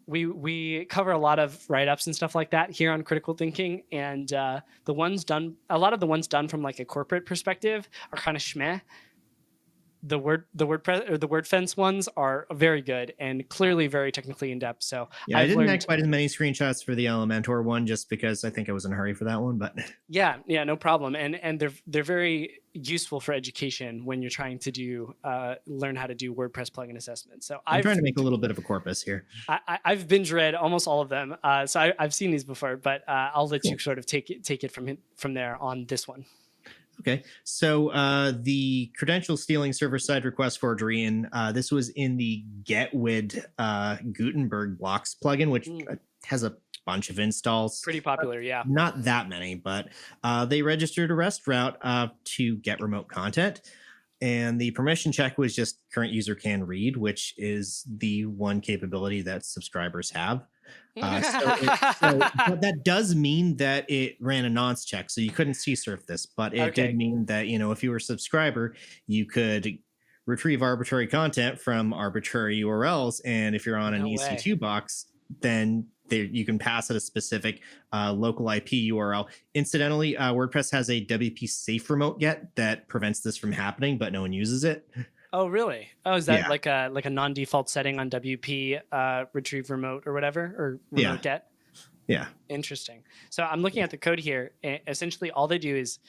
we cover a lot of write-ups and stuff like that here on Critical Thinking, and a lot of the ones done from like a corporate perspective are kind of schmeh. The WordPress or the WordFence ones are very good and clearly very technically in depth. So I didn't have quite as many screenshots for the Elementor one, just because I think I was in a hurry for that one. But yeah, no problem. And they're very useful for education when you're trying to learn how to do WordPress plugin assessment. So I'm trying to make a little bit of a corpus here. I've binge read almost all of them, so I've seen these before, but I'll let you sort of take it from there on this one. Okay, so the credential stealing server-side request forgery, and this was in the getwid Gutenberg blocks plugin, which has a bunch of installs. Pretty popular, yeah. Not that many, but they registered a REST route to get remote content. And the permission check was just current user can read, which is the one capability that subscribers have. But that does mean that it ran a nonce check, so you couldn't CSRF this, but it did mean that, if you were a subscriber, you could retrieve arbitrary content from arbitrary URLs, and if you're on an EC2 box, then you can pass it a specific local IP URL. Incidentally, WordPress has a WP safe remote get that prevents this from happening, but no one uses it. Oh, really? Oh, is that like a non-default setting on WP retrieve remote or whatever, or remote get? Yeah. Interesting. So I'm looking at the code here. And essentially, all they do is,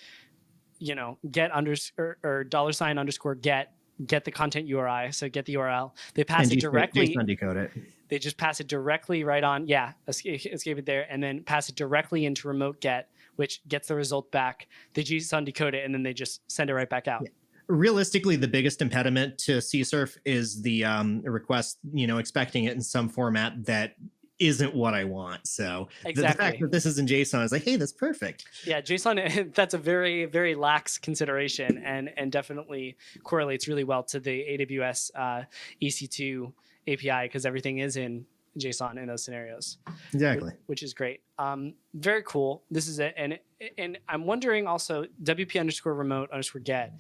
get $_ get the content URI. So get the URL. They pass it directly. JSON decode it. They just pass it directly right on. Yeah, escape it there, and then pass it directly into remote get, which gets the result back. They JSON decode it, and then they just send it right back out. Yeah. Realistically, the biggest impediment to CSRF is the request, expecting it in some format that isn't what I want. So the fact that this is in JSON is like, hey, that's perfect. Yeah, JSON, that's a very, very lax consideration, and definitely correlates really well to the AWS EC2 API, because everything is in JSON in those scenarios. Exactly. Which is great. Very cool. This is it. And I'm wondering also, WP_remote_get.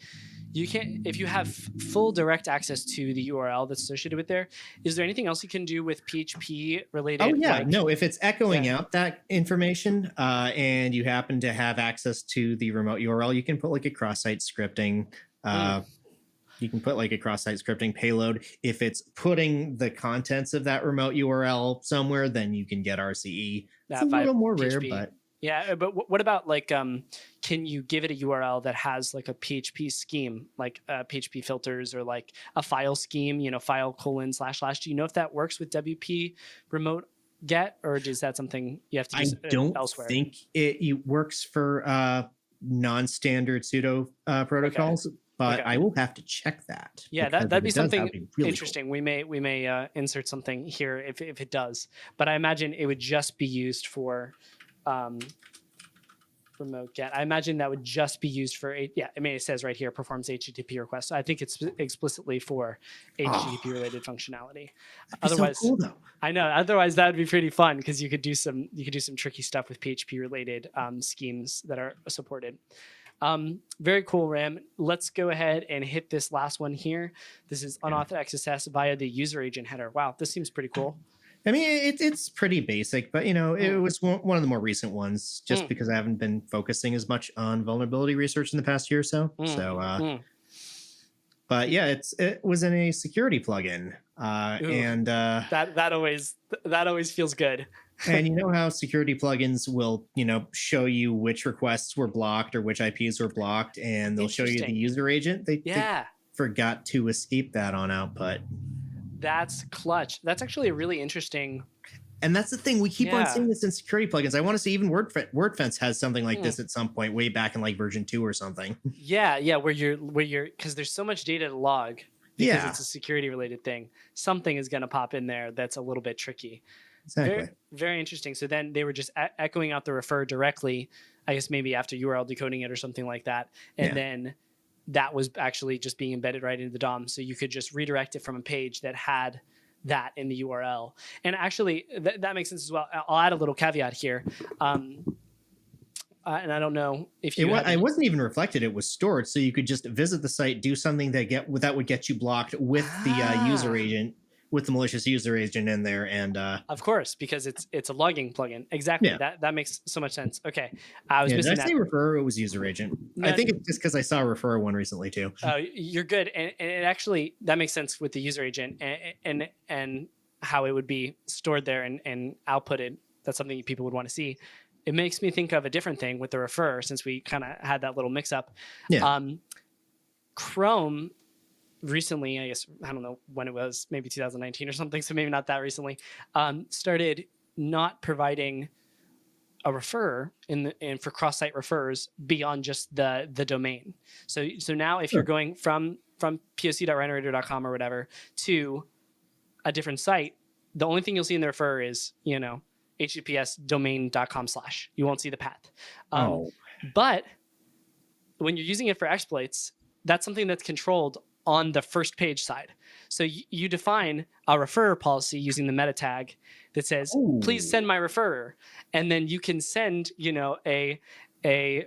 You can, if you have full direct access to the URL that's associated with there, is there anything else you can do with PHP related? Oh yeah, no, if it's echoing out that information and you happen to have access to the remote URL, you can put like a cross-site scripting. You can put like a cross-site scripting payload. If it's putting the contents of that remote URL somewhere, then you can get RCE. It's a little more rare, but yeah. But what about like, can you give it a URL that has like a PHP scheme, like PHP filters or like a file scheme, file : / Do you know if that works with WP remote get, or is that something you have to do elsewhere? I don't think it works for non-standard pseudo protocols. Okay. But I will have to check that. Yeah, that'd be something really interesting. Cool. We may insert something here if it does. But I imagine it would just be used for remote get. I imagine that would just be used for it says right here performs HTTP requests. So I think it's explicitly for HTTP related functionality. Otherwise, so cool, though. I know. Otherwise, that would be pretty fun because you could do some tricky stuff with PHP related schemes that are supported. Very cool, Ram. Let's go ahead and hit this last one here. This is unauthorized access via the user agent header. Wow, this seems pretty cool. I mean, it's pretty basic, but it was one of the more recent ones just because I haven't been focusing as much on vulnerability research in the past year or so. But yeah, it was in a security plugin, and that always feels good. And you know how security plugins will, show you which requests were blocked or which IPs were blocked, and they'll show you the user agent. They forgot to escape that on output. That's clutch. That's actually a really interesting. And that's the thing. We keep on seeing this in security plugins. I want to say even WordFence has something like this at some point, way back in like version 2 or something. Yeah, where you're because there's so much data to log because it's a security related thing. Something is going to pop in there that's a little bit tricky. Exactly. Very, very interesting. So then they were just echoing out the refer directly, I guess maybe after URL decoding it or something like that. And then that was actually just being embedded right into the DOM. So you could just redirect it from a page that had that in the URL. And actually, that makes sense as well. I'll add a little caveat here. And I don't know if you... It wasn't even reflected. It was stored. So you could just visit the site, do something that would get you blocked with the user agent, with the malicious user agent in there. And of course, because it's a logging plugin. Exactly. Yeah. That makes so much sense. Okay. I was missing that. Did I say refer? It was user agent. I think it's just because I saw a refer one recently too. Oh, you're good. And it actually, that makes sense with the user agent and how it would be stored there and outputted. That's something people would want to see. It makes me think of a different thing with the refer, since we kind of had that little mix up. Yeah. Chrome recently, I guess, I don't know when it was, maybe 2019 or something, so maybe not that recently, started not providing a refer in for cross-site refers beyond just the domain. So now if you're going from poc.rhinerator.com or whatever to a different site, the only thing you'll see in the refer is, https domain.com/. You won't see the path. But when you're using it for exploits, that's something that's controlled on the first page side. So you define a referrer policy using the meta tag that says, please send my referrer. And then you can send, a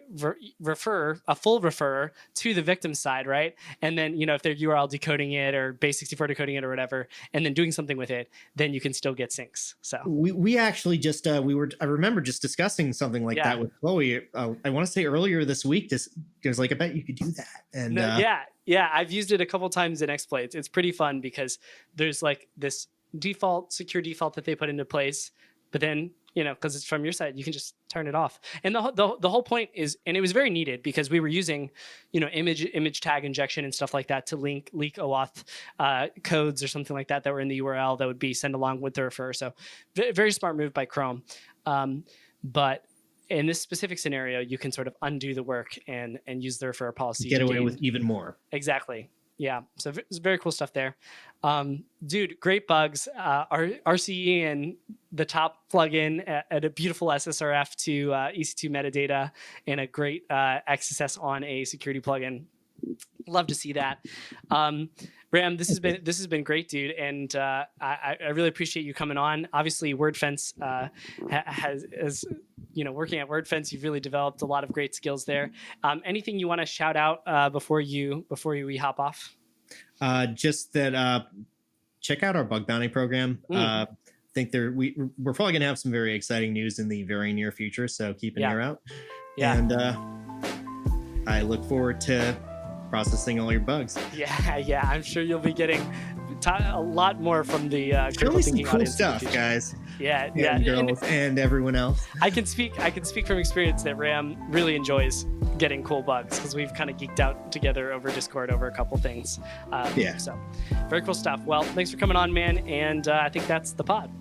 full referrer to the victim side, right? And then, if they're URL decoding it or base64 decoding it or whatever, and then doing something with it, then you can still get syncs. So we actually just I remember just discussing something like that with Chloe. I want to say earlier this week. There's like, I bet you could do that. And I've used it a couple times in exploits. It's pretty fun because there's like this secure default that they put into place, but then because it's from your side, you can just turn it off. And the whole point is, and it was very needed because we were using, image tag injection and stuff like that to leak OAuth codes or something like that were in the URL that would be sent along with the refer. So very smart move by Chrome. But in this specific scenario, you can sort of undo the work and use the refer policy. Get away with even more. Exactly. Yeah, so it's very cool stuff there. Dude, great bugs. RCE and the top plugin at a beautiful SSRF to EC2 metadata and a great XSS on a security plugin. Love to see that. Ram, Ram, this has been great, dude, and I really appreciate you coming on. Obviously, WordFence has working at WordFence, you've really developed a lot of great skills there. Anything you want to shout out before we hop off? Just that check out our bug bounty program. I think we're probably going to have some very exciting news in the very near future, so keep an ear out. Yeah. And I look forward to processing all your bugs. Yeah, I'm sure you'll be getting a lot more from the critical thinking cool audience. Stuff, guys. Yeah, girls and everyone else. I can speak from experience that Ram really enjoys getting cool bugs because we've kind of geeked out together over Discord over a couple things. So very cool stuff. Well, thanks for coming on, man, and I think that's the pod.